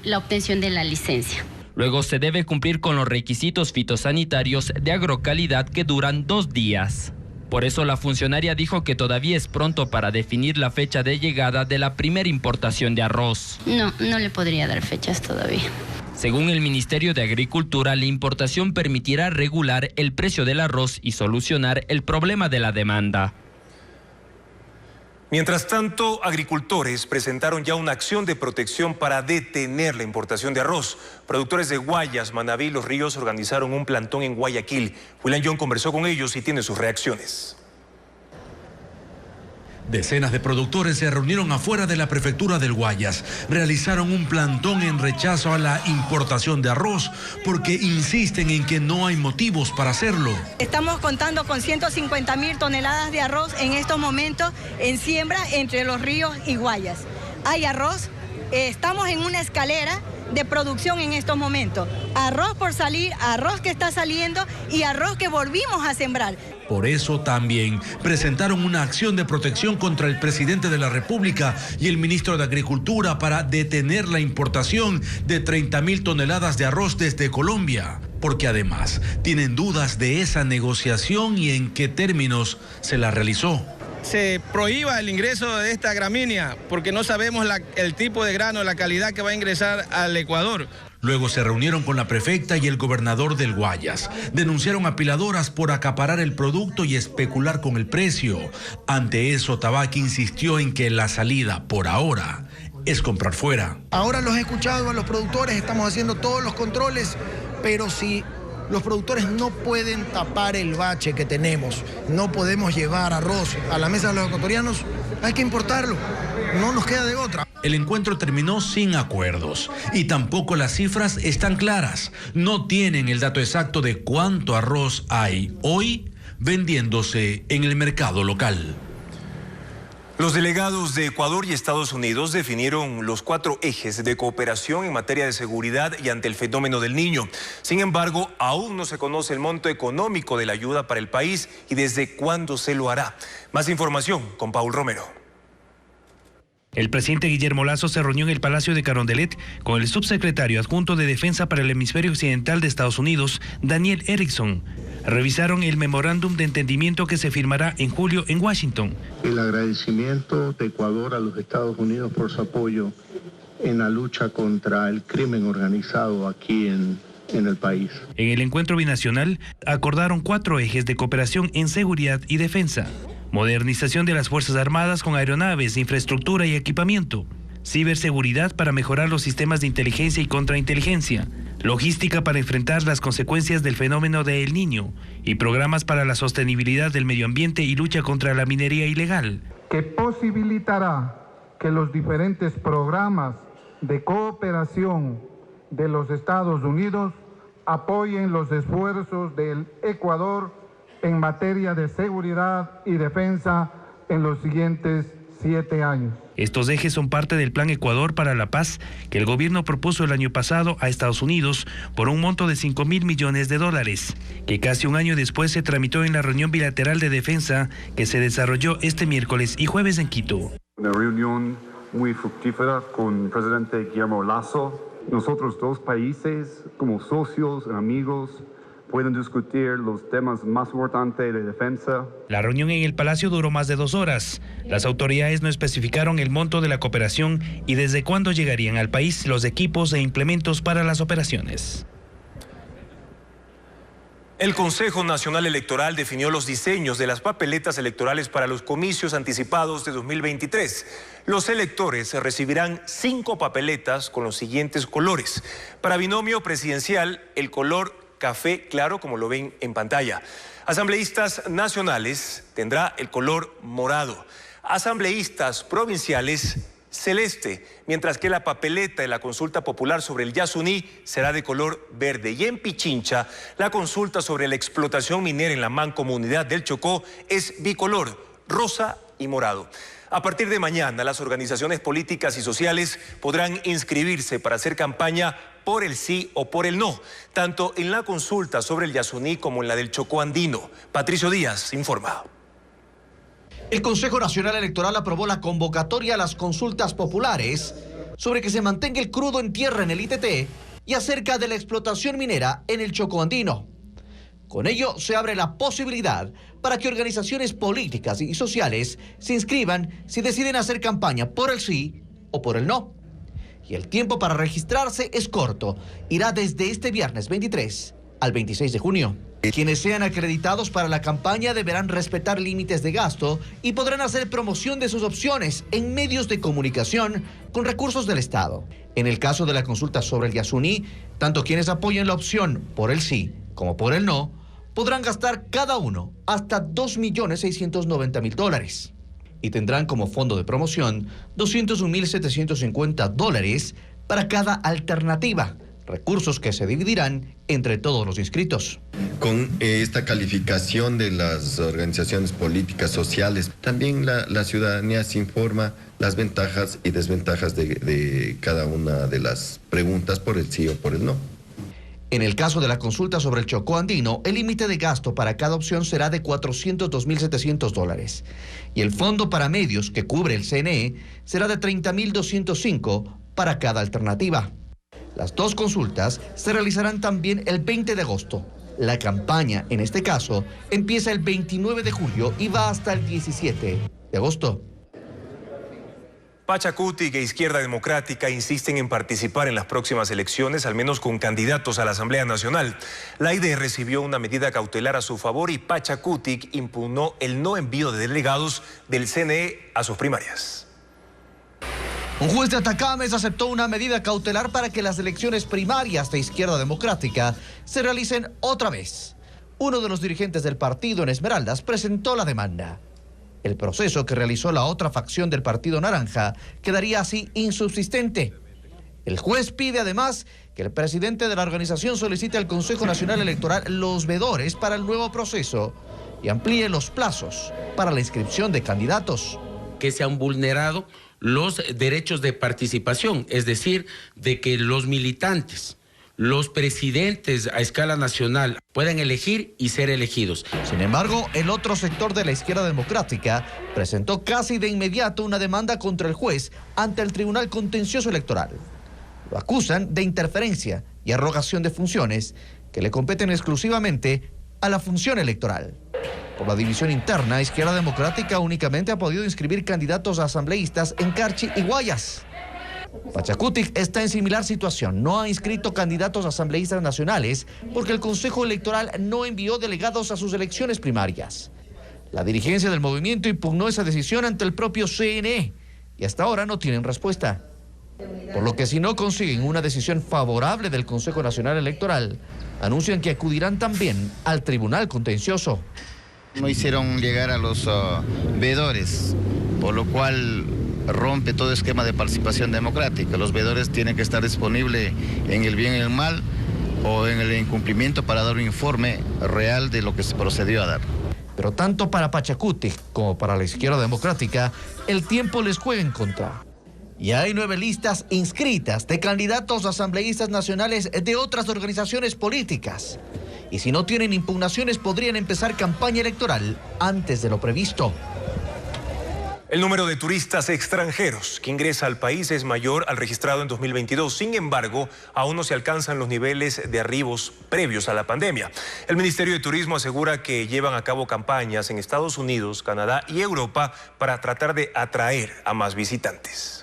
la obtención de la licencia. Luego se debe cumplir con los requisitos fitosanitarios de agrocalidad que duran 2 días. Por eso la funcionaria dijo que todavía es pronto para definir la fecha de llegada de la primera importación de arroz. No le podría dar fechas todavía. Según el Ministerio de Agricultura, la importación permitirá regular el precio del arroz y solucionar el problema de la demanda. Mientras tanto, agricultores presentaron ya una acción de protección para detener la importación de arroz. Productores de Guayas, Manabí y Los Ríos organizaron un plantón en Guayaquil. William John conversó con ellos y tiene sus reacciones. Decenas de productores se reunieron afuera de la prefectura del Guayas. Realizaron un plantón en rechazo a la importación de arroz porque insisten en que no hay motivos para hacerlo. Estamos contando con 150.000 toneladas de arroz en estos momentos en siembra entre Los Ríos y Guayas. Hay arroz, estamos en una escalera de producción en estos momentos. Arroz por salir, arroz que está saliendo y arroz que volvimos a sembrar. Por eso también presentaron una acción de protección contra el presidente de la República y el ministro de Agricultura para detener la importación de 30.000 toneladas de arroz desde Colombia, porque además tienen dudas de esa negociación y en qué términos se la realizó. Se prohíba el ingreso de esta gramínea porque no sabemos el tipo de grano, la calidad que va a ingresar al Ecuador. Luego se reunieron con la prefecta y el gobernador del Guayas. Denunciaron apiladoras por acaparar el producto y especular con el precio. Ante eso, Tabaque insistió en que la salida, por ahora, es comprar fuera. Ahora los he escuchado a los productores, estamos haciendo todos los controles, pero si los productores no pueden tapar el bache que tenemos, no podemos llevar arroz a la mesa de los ecuatorianos, hay que importarlo, no nos queda de otra. El encuentro terminó sin acuerdos y tampoco las cifras están claras. No tienen el dato exacto de cuánto arroz hay hoy vendiéndose en el mercado local. Los delegados de Ecuador y Estados Unidos definieron los 4 ejes de cooperación en materia de seguridad y ante el fenómeno del Niño. Sin embargo, aún no se conoce el monto económico de la ayuda para el país y desde cuándo se lo hará. Más información con Paul Romero. El presidente Guillermo Lasso se reunió en el Palacio de Carondelet con el subsecretario adjunto de Defensa para el Hemisferio Occidental de Estados Unidos, Daniel Erickson. Revisaron el memorándum de entendimiento que se firmará en julio en Washington. El agradecimiento de Ecuador a los Estados Unidos por su apoyo en la lucha contra el crimen organizado aquí en el país. En el encuentro binacional acordaron 4 ejes de cooperación en seguridad y defensa. Modernización de las Fuerzas Armadas con aeronaves, infraestructura y equipamiento. Ciberseguridad para mejorar los sistemas de inteligencia y contrainteligencia. Logística para enfrentar las consecuencias del fenómeno de El Niño. Y programas para la sostenibilidad del medio ambiente y lucha contra la minería ilegal. Que posibilitará que los diferentes programas de cooperación de los Estados Unidos apoyen los esfuerzos del Ecuador en materia de seguridad y defensa en los siguientes 7 años. Estos ejes son parte del Plan Ecuador para la Paz que el gobierno propuso el año pasado a Estados Unidos por un monto de $5.000 millones, que casi un año después se tramitó en la reunión bilateral de defensa que se desarrolló este miércoles y jueves en Quito. Una reunión muy fructífera con el presidente Guillermo Lasso. Nosotros 2 países, como socios, amigos, pueden discutir los temas más importantes de defensa. La reunión en el Palacio duró más de 2 horas. Las autoridades no especificaron el monto de la cooperación y desde cuándo llegarían al país los equipos e implementos para las operaciones. El Consejo Nacional Electoral definió los diseños de las papeletas electorales para los comicios anticipados de 2023. Los electores recibirán 5 papeletas con los siguientes colores. Para binomio presidencial, el color café claro, como lo ven en pantalla. Asambleístas nacionales tendrá el color morado. Asambleístas provinciales, celeste, mientras que la papeleta de la consulta popular sobre el Yasuní será de color verde. Y en Pichincha, la consulta sobre la explotación minera en la mancomunidad del Chocó es bicolor, rosa y morado. A partir de mañana, las organizaciones políticas y sociales podrán inscribirse para hacer campaña por el sí o por el no, tanto en la consulta sobre el Yasuní como en la del Chocó andino. Patricio Díaz informa. El Consejo Nacional Electoral aprobó la convocatoria a las consultas populares sobre que se mantenga el crudo en tierra en el ITT y acerca de la explotación minera en el Chocó andino. Con ello se abre la posibilidad para que organizaciones políticas y sociales se inscriban si deciden hacer campaña por el sí o por el no. Y el tiempo para registrarse es corto, irá desde este viernes 23 al 26 de junio. Quienes sean acreditados para la campaña deberán respetar límites de gasto y podrán hacer promoción de sus opciones en medios de comunicación con recursos del Estado. En el caso de la consulta sobre el Yasuní, tanto quienes apoyen la opción por el sí como por el no, podrán gastar cada uno hasta $2.690.000. y tendrán como fondo de promoción $201.750 para cada alternativa, recursos que se dividirán entre todos los inscritos. Con esta calificación de las organizaciones políticas, sociales, también la ciudadanía se informa las ventajas y desventajas de cada una de las preguntas por el sí o por el no. En el caso de la consulta sobre el Chocó andino, el límite de gasto para cada opción será de $402.700 y el fondo para medios que cubre el CNE será de $30.205 para cada alternativa. Las dos consultas se realizarán también el 20 de agosto. La campaña, en este caso, empieza el 29 de julio y va hasta el 17 de agosto. Pachacutic e Izquierda Democrática insisten en participar en las próximas elecciones, al menos con candidatos a la Asamblea Nacional. La ID recibió una medida cautelar a su favor y Pachacutic impugnó el no envío de delegados del CNE a sus primarias. Un juez de Atacames aceptó una medida cautelar para que las elecciones primarias de Izquierda Democrática se realicen otra vez. Uno de los dirigentes del partido en Esmeraldas presentó la demanda. El proceso que realizó la otra facción del Partido Naranja quedaría así insubsistente. El juez pide además que el presidente de la organización solicite al Consejo Nacional Electoral los veedores para el nuevo proceso y amplíe los plazos para la inscripción de candidatos. Que se han vulnerado los derechos de participación, es decir, de que los militantes, los presidentes a escala nacional puedan elegir y ser elegidos. Sin embargo, el otro sector de la Izquierda Democrática presentó casi de inmediato una demanda contra el juez ante el Tribunal Contencioso Electoral. Lo acusan de interferencia y arrogación de funciones que le competen exclusivamente a la función electoral. Por la división interna, Izquierda Democrática únicamente ha podido inscribir candidatos a asambleístas en Carchi y Guayas. Pachacutic está en similar situación. No ha inscrito candidatos a asambleístas nacionales porque el Consejo Electoral no envió delegados a sus elecciones primarias. La dirigencia del movimiento impugnó esa decisión ante el propio CNE y hasta ahora no tienen respuesta. Por lo que si no consiguen una decisión favorable del Consejo Nacional Electoral, anuncian que acudirán también al Tribunal Contencioso. No hicieron llegar a los veedores, por lo cual rompe todo esquema de participación democrática. Los veedores tienen que estar disponibles en el bien y el mal o en el incumplimiento para dar un informe real de lo que se procedió a dar. Pero tanto para Pachacutic como para la Izquierda Democrática, el tiempo les juega en contra. Y hay 9 listas inscritas de candidatos a asambleístas nacionales de otras organizaciones políticas. Y si no tienen impugnaciones, podrían empezar campaña electoral antes de lo previsto. El número de turistas extranjeros que ingresa al país es mayor al registrado en 2022. Sin embargo, aún no se alcanzan los niveles de arribos previos a la pandemia. El Ministerio de Turismo asegura que llevan a cabo campañas en Estados Unidos, Canadá y Europa para tratar de atraer a más visitantes.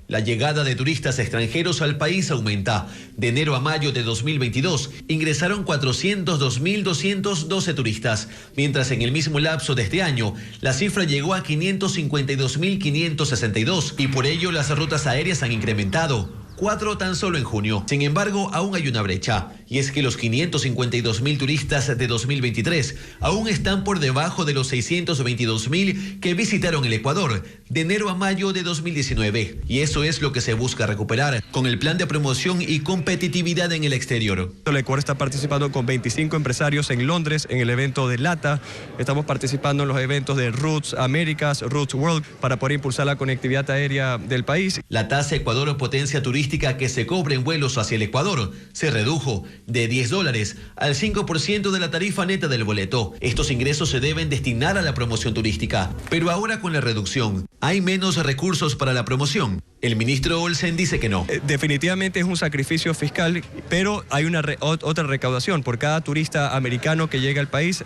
La llegada de turistas extranjeros al país aumenta. De enero a mayo de 2022 ingresaron 402.212 turistas, mientras en el mismo lapso de este año la cifra llegó a 552.562 y por ello las rutas aéreas han incrementado. 4 tan solo en junio. Sin embargo, aún hay una brecha, y es que los 552.000 turistas de 2023 aún están por debajo de los 622.000 que visitaron el Ecuador de enero a mayo de 2019. Y eso es lo que se busca recuperar con el plan de promoción y competitividad en el exterior. El Ecuador está participando con 25 empresarios en Londres en el evento de LATA. Estamos participando en los eventos de Roots Américas, Roots World, para poder impulsar la conectividad aérea del país. La tasa Ecuador Potencia Turística que se cobra en vuelos hacia el Ecuador se redujo de $10 al 5% de la tarifa neta del boleto. Estos ingresos se deben destinar a la promoción turística, pero ahora con la reducción, ¿hay menos recursos para la promoción? El ministro Olsen dice que no. Definitivamente es un sacrificio fiscal, pero hay otra recaudación. Por cada turista americano que llega al país,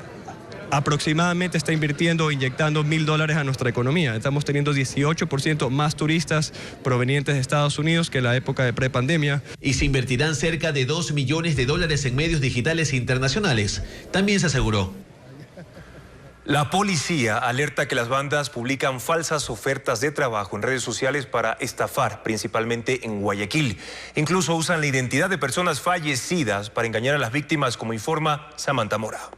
aproximadamente está inyectando $1.000 a nuestra economía. Estamos teniendo 18% más turistas provenientes de Estados Unidos que en la época de prepandemia. Y se invertirán cerca de $2 millones en medios digitales internacionales. También se aseguró. La policía alerta que las bandas publican falsas ofertas de trabajo en redes sociales para estafar, principalmente en Guayaquil. Incluso usan la identidad de personas fallecidas para engañar a las víctimas, como informa Samantha Mora.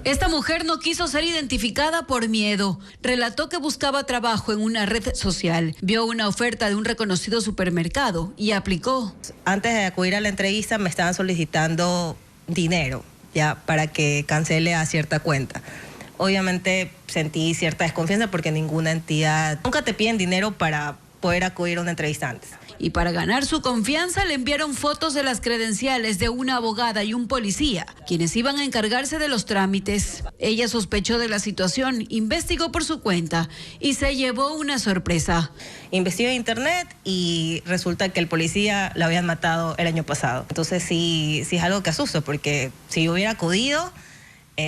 Esta mujer no quiso ser identificada por miedo. Relató que buscaba trabajo en una red social. Vio una oferta de un reconocido supermercado y aplicó. Antes de acudir a la entrevista me estaban solicitando dinero ya para que cancele a cierta cuenta. Obviamente sentí cierta desconfianza porque ninguna entidad, nunca te piden dinero para poder acudir a una entrevista antes. Y para ganar su confianza le enviaron fotos de las credenciales de una abogada y un policía, quienes iban a encargarse de los trámites. Ella sospechó de la situación, investigó por su cuenta y se llevó una sorpresa. Investigué en internet y resulta que el policía lo habían matado el año pasado. Entonces sí es algo que asusta, porque si hubiera acudido,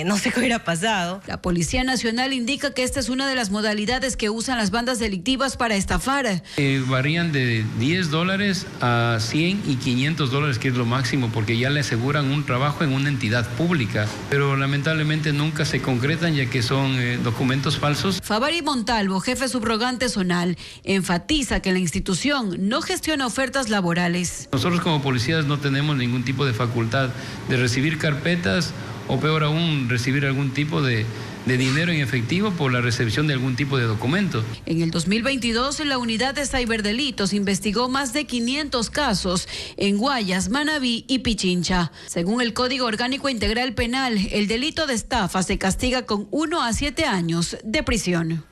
no sé qué hubiera pasado. La Policía Nacional indica que esta es una de las modalidades que usan las bandas delictivas para estafar. Varían de $10 a $100 y $500, que es lo máximo, porque ya le aseguran un trabajo en una entidad pública. Pero lamentablemente nunca se concretan, ya que son documentos falsos. Favari Montalvo, jefe subrogante zonal, enfatiza que la institución no gestiona ofertas laborales. Nosotros como policías no tenemos ningún tipo de facultad de recibir carpetas o peor aún, recibir algún tipo de dinero en efectivo por la recepción de algún tipo de documento. En el 2022, la unidad de ciberdelitos investigó más de 500 casos en Guayas, Manabí y Pichincha. Según el Código Orgánico Integral Penal, el delito de estafa se castiga con 1 a 7 años de prisión.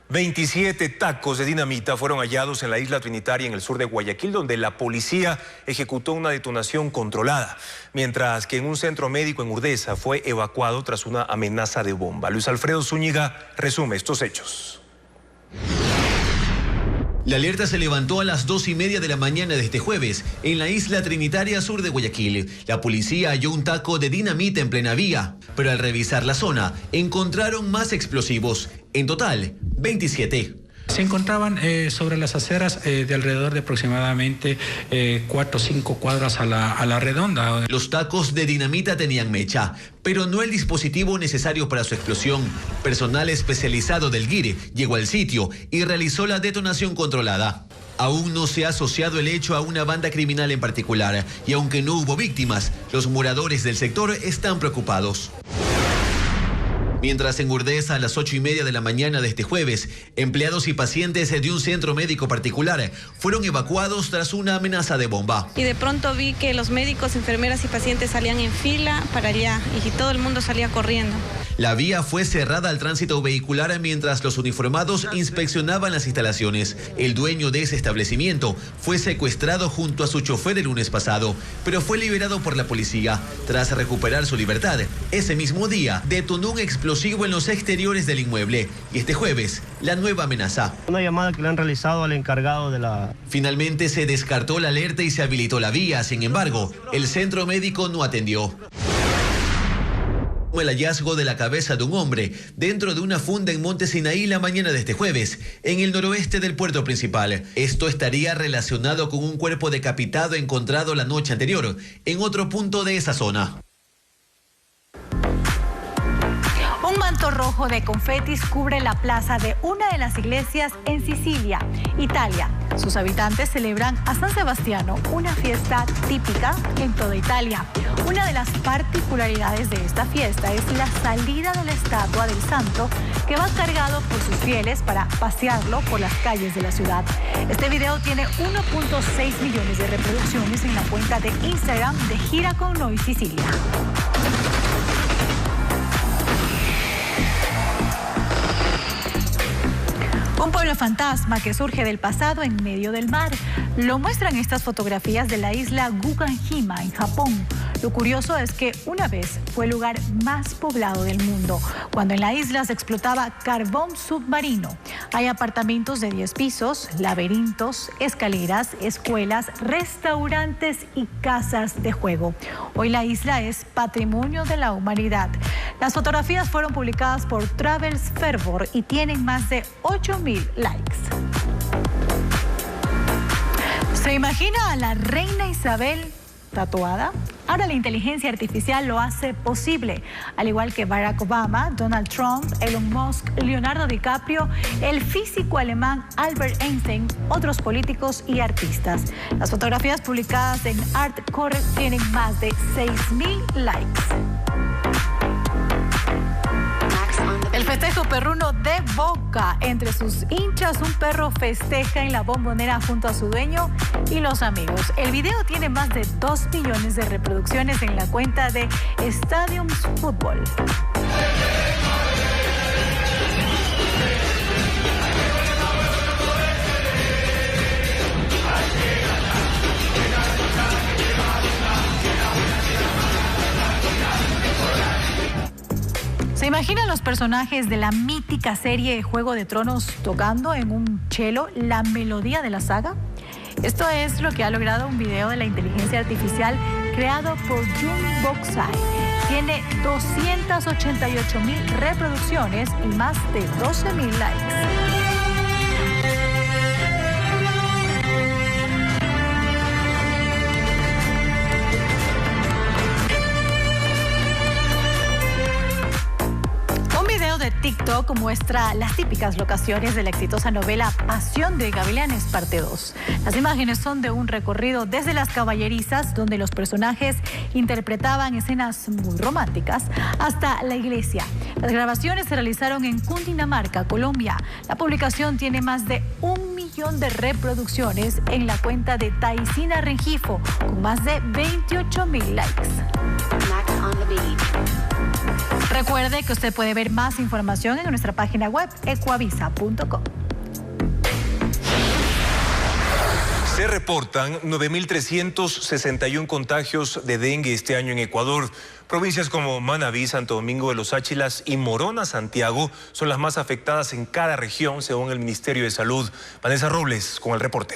27 tacos de dinamita fueron hallados en la isla Trinitaria en el sur de Guayaquil, donde la policía ejecutó una detonación controlada, mientras que en un centro médico en Urdesa fue evacuado tras una amenaza de bomba. Luis Alfredo Zúñiga resume estos hechos. La alerta se levantó a las 2:30 de la mañana de este jueves en la isla Trinitaria sur de Guayaquil. La policía halló un taco de dinamita en plena vía, pero al revisar la zona encontraron más explosivos. En total, 27. Se encontraban sobre las aceras de alrededor de aproximadamente 4 o 5 cuadras a la redonda. Los tacos de dinamita tenían mecha, pero no el dispositivo necesario para su explosión. Personal especializado del GIRE llegó al sitio y realizó la detonación controlada. Aún no se ha asociado el hecho a una banda criminal en particular, y aunque no hubo víctimas, los moradores del sector están preocupados. Mientras en Urdesa a las 8:30 de la mañana de este jueves, empleados y pacientes de un centro médico particular fueron evacuados tras una amenaza de bomba. Y de pronto vi que los médicos, enfermeras y pacientes salían en fila para allá y todo el mundo salía corriendo. La vía fue cerrada al tránsito vehicular mientras los uniformados inspeccionaban las instalaciones. El dueño de ese establecimiento fue secuestrado junto a su chofer el lunes pasado, pero fue liberado por la policía. Tras recuperar su libertad, ese mismo día detonó un explosivo en los exteriores del inmueble. Y este jueves, la nueva amenaza. Una llamada que le han realizado al encargado de la... Finalmente se descartó la alerta y se habilitó la vía. Sin embargo, el centro médico no atendió. El hallazgo de la cabeza de un hombre dentro de una funda en Monte Sinaí la mañana de este jueves, en el noroeste del puerto principal. Esto estaría relacionado con un cuerpo decapitado encontrado la noche anterior en otro punto de esa zona. Un manto rojo de confetis cubre la plaza de una de las iglesias en Sicilia, Italia. Sus habitantes celebran a San Sebastiano, una fiesta típica en toda Italia. Una de las particularidades de esta fiesta es la salida de la estatua del santo, que va cargado por sus fieles para pasearlo por las calles de la ciudad. Este video tiene 1.6 millones de reproducciones en la cuenta de Instagram de Gira con Noi Sicilia. Un pueblo fantasma que surge del pasado en medio del mar. Lo muestran estas fotografías de la isla Gukanhima, en Japón. Lo curioso es que una vez fue el lugar más poblado del mundo, cuando en la isla se explotaba carbón submarino. Hay apartamentos de 10 pisos, laberintos, escaleras, escuelas, restaurantes y casas de juego. Hoy la isla es patrimonio de la humanidad. Las fotografías fueron publicadas por Travels Fervor y tienen más de 8.000 likes. ¿Se imagina a la reina Isabel tatuada? Ahora la inteligencia artificial lo hace posible, al igual que Barack Obama, Donald Trump, Elon Musk, Leonardo DiCaprio, el físico alemán Albert Einstein, otros políticos y artistas. Las fotografías publicadas en Artcore tienen más de 6.000 likes. Festejo perruno de Boca. Entre sus hinchas, un perro festeja en la Bombonera junto a su dueño y los amigos. El video tiene más de 2 millones de reproducciones en la cuenta de Stadiums Fútbol. ¿Se imaginan los personajes de la mítica serie Juego de Tronos tocando en un cello la melodía de la saga? Esto es lo que ha logrado un video de la inteligencia artificial creado por Jun Boksai. Tiene 288.000 reproducciones y más de 12.000 likes. De TikTok muestra las típicas locaciones de la exitosa novela Pasión de Gavilanes, parte 2. Las imágenes son de un recorrido desde las caballerizas, donde los personajes interpretaban escenas muy románticas, hasta la iglesia. Las grabaciones se realizaron en Cundinamarca, Colombia. La publicación tiene más de 1 millón de reproducciones en la cuenta de Taisina Rengifo, con más de 28.000 likes. Recuerde que usted puede ver más información en nuestra página web ecuavisa.com. Se reportan 9.361 contagios de dengue este año en Ecuador. Provincias como Manabí, Santo Domingo de los Áchilas y Morona, Santiago, son las más afectadas en cada región, según el Ministerio de Salud. Vanessa Robles con el reporte.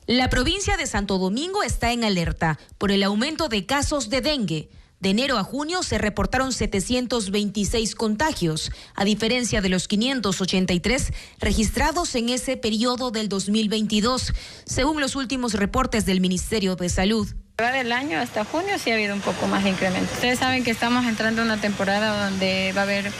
La provincia de Santo Domingo está en alerta por el aumento de casos de dengue. De enero a junio se reportaron 726 contagios, a diferencia de los 583 registrados en ese periodo del 2022, según los últimos reportes del Ministerio de Salud. Del año hasta junio sí ha habido un poco más de incremento. Ustedes saben que estamos entrando en una temporada donde va a haber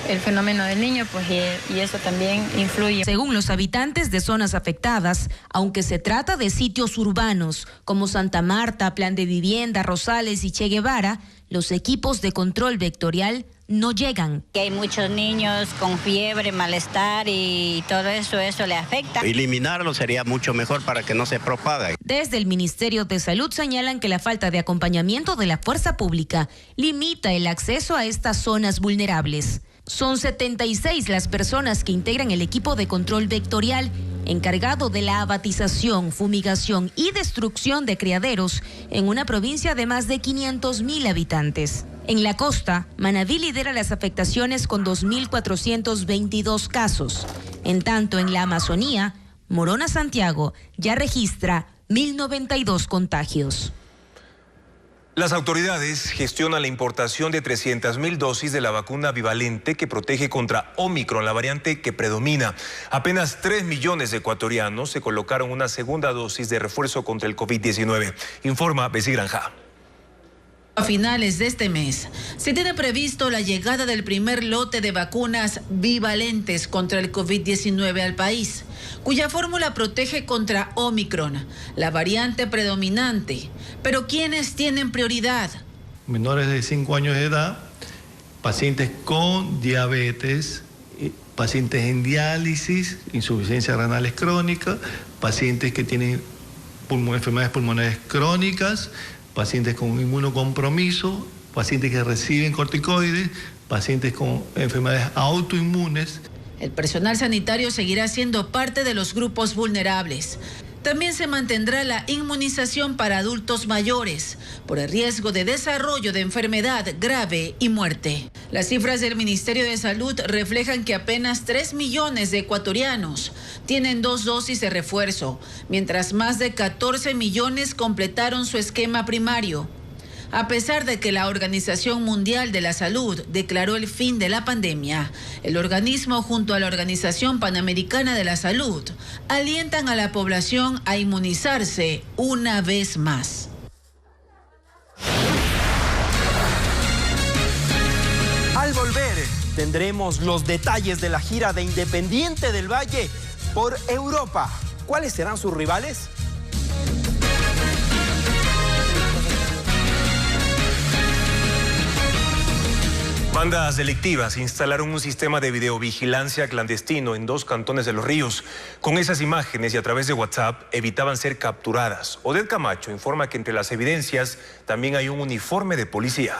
el fenómeno del niño, pues y eso también influye. Según los habitantes de zonas afectadas, aunque se trata de sitios urbanos como Santa Marta, Plan de Vivienda, Rosales y Che Guevara, los equipos de control vectorial no llegan. Que hay muchos niños con fiebre, malestar y todo eso le afecta. Eliminarlo sería mucho mejor para que no se propague. Desde el Ministerio de Salud señalan que la falta de acompañamiento de la fuerza pública limita el acceso a estas zonas vulnerables. Son 76 las personas que integran el equipo de control vectorial encargado de la abatización, fumigación y destrucción de criaderos en una provincia de más de 500.000 habitantes. En la costa, Manabí lidera las afectaciones con 2.422 casos. En tanto, en la Amazonía, Morona, Santiago ya registra 1.092 contagios. Las autoridades gestionan la importación de 300.000 dosis de la vacuna bivalente que protege contra Omicron, la variante que predomina. Apenas 3 millones de ecuatorianos se colocaron una segunda dosis de refuerzo contra el COVID-19, informa Bessie Granja. A finales de este mes, se tiene previsto la llegada del primer lote de vacunas bivalentes contra el COVID-19 al país, cuya fórmula protege contra Omicron, la variante predominante. Pero ¿quiénes tienen prioridad? Menores de 5 años de edad, pacientes con diabetes, pacientes en diálisis, insuficiencia renales crónica, pacientes que tienen enfermedades pulmonares crónicas, pacientes con inmunocompromiso, pacientes que reciben corticoides, pacientes con enfermedades autoinmunes. El personal sanitario seguirá siendo parte de los grupos vulnerables. También se mantendrá la inmunización para adultos mayores por el riesgo de desarrollo de enfermedad grave y muerte. Las cifras del Ministerio de Salud reflejan que apenas 3 millones de ecuatorianos tienen 2 dosis de refuerzo, mientras más de 14 millones completaron su esquema primario. A pesar de que la Organización Mundial de la Salud declaró el fin de la pandemia, el organismo junto a la Organización Panamericana de la Salud alientan a la población a inmunizarse una vez más. Al volver, tendremos los detalles de la gira de Independiente del Valle por Europa. ¿Cuáles serán sus rivales? Bandas delictivas instalaron un sistema de videovigilancia clandestino en 2 cantones de Los Ríos. Con esas imágenes y a través de WhatsApp evitaban ser capturadas. Odette Camacho informa que entre las evidencias también hay un uniforme de policía.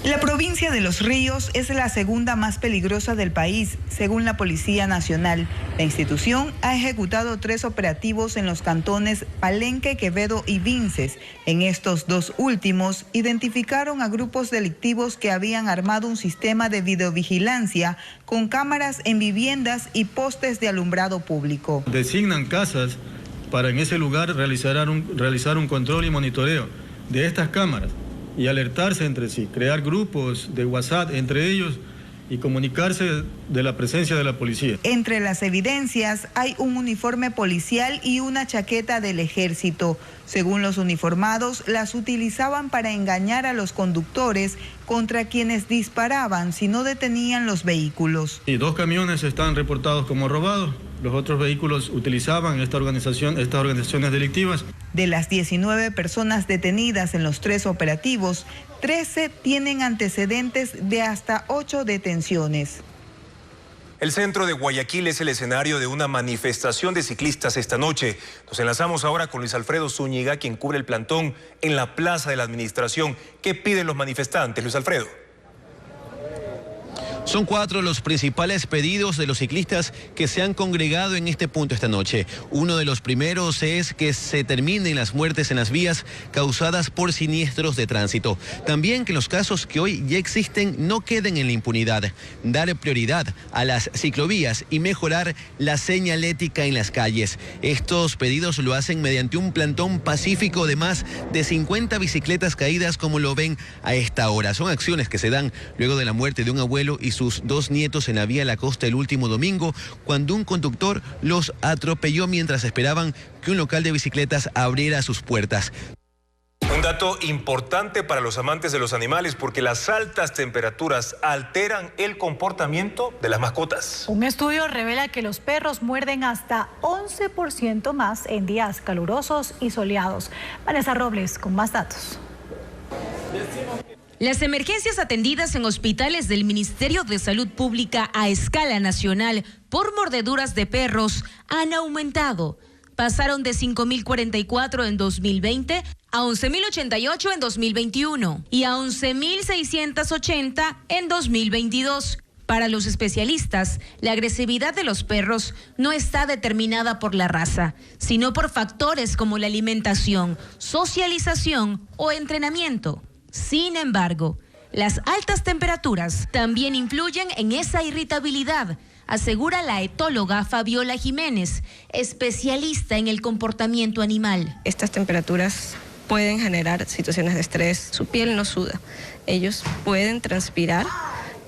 La provincia de Los Ríos es la segunda más peligrosa del país, según la Policía Nacional. La institución ha ejecutado 3 operativos en los cantones Palenque, Quevedo y Vinces. En estos 2 últimos, identificaron a grupos delictivos que habían armado un sistema de videovigilancia con cámaras en viviendas y postes de alumbrado público. Designan casas para en ese lugar realizar un control y monitoreo de estas cámaras y alertarse entre sí, crear grupos de WhatsApp entre ellos y comunicarse de la presencia de la policía. Entre las evidencias hay un uniforme policial y una chaqueta del ejército. Según los uniformados, las utilizaban para engañar a los conductores contra quienes disparaban si no detenían los vehículos. Y 2 camiones están reportados como robados. Los otros vehículos utilizaban estas organizaciones delictivas. De las 19 personas detenidas en los 3 operativos, 13 tienen antecedentes de hasta 8 detenciones. El centro de Guayaquil es el escenario de una manifestación de ciclistas esta noche. Nos enlazamos ahora con Luis Alfredo Zúñiga, quien cubre el plantón en la Plaza de la Administración. ¿Qué piden los manifestantes, Luis Alfredo? Son 4 los principales pedidos de los ciclistas que se han congregado en este punto esta noche. Uno de los primeros es que se terminen las muertes en las vías causadas por siniestros de tránsito. También que los casos que hoy ya existen no queden en la impunidad. Dar prioridad a las ciclovías y mejorar la señalética en las calles. Estos pedidos lo hacen mediante un plantón pacífico de más de 50 bicicletas caídas, como lo ven a esta hora. Son acciones que se dan luego de la muerte de un abuelo y sus 2 nietos en la vía La Costa el último domingo, cuando un conductor los atropelló mientras esperaban que un local de bicicletas abriera sus puertas. Un dato importante para los amantes de los animales, porque las altas temperaturas alteran el comportamiento de las mascotas. Un estudio revela que los perros muerden hasta 11% más en días calurosos y soleados. Vanessa Robles con más datos. Las emergencias atendidas en hospitales del Ministerio de Salud Pública a escala nacional por mordeduras de perros han aumentado. Pasaron de 5.044 en 2020 a 11.088 en 2021 y a 11.680 en 2022. Para los especialistas, la agresividad de los perros no está determinada por la raza, sino por factores como la alimentación, socialización o entrenamiento. Sin embargo, las altas temperaturas también influyen en esa irritabilidad, asegura la etóloga Fabiola Jiménez, especialista en el comportamiento animal. Estas temperaturas pueden generar situaciones de estrés. Su piel no suda. Ellos pueden transpirar,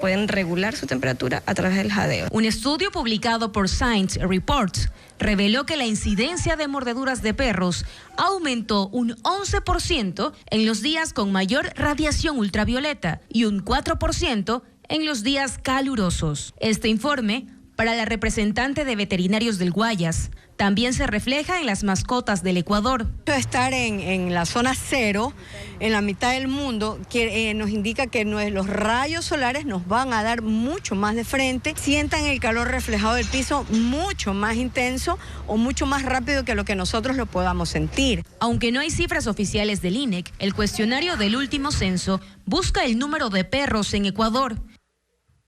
pueden regular su temperatura a través del jadeo. Un estudio publicado por Science Reports reveló que la incidencia de mordeduras de perros aumentó un 11% en los días con mayor radiación ultravioleta y un 4% en los días calurosos. Este informe, para la representante de veterinarios del Guayas, también se refleja en las mascotas del Ecuador. Estar en la zona 0, en la mitad del mundo, que nos indica que los rayos solares nos van a dar mucho más de frente, sientan el calor reflejado del piso mucho más intenso o mucho más rápido que lo que nosotros lo podamos sentir. Aunque no hay cifras oficiales del INEC, el cuestionario del último censo busca el número de perros en Ecuador.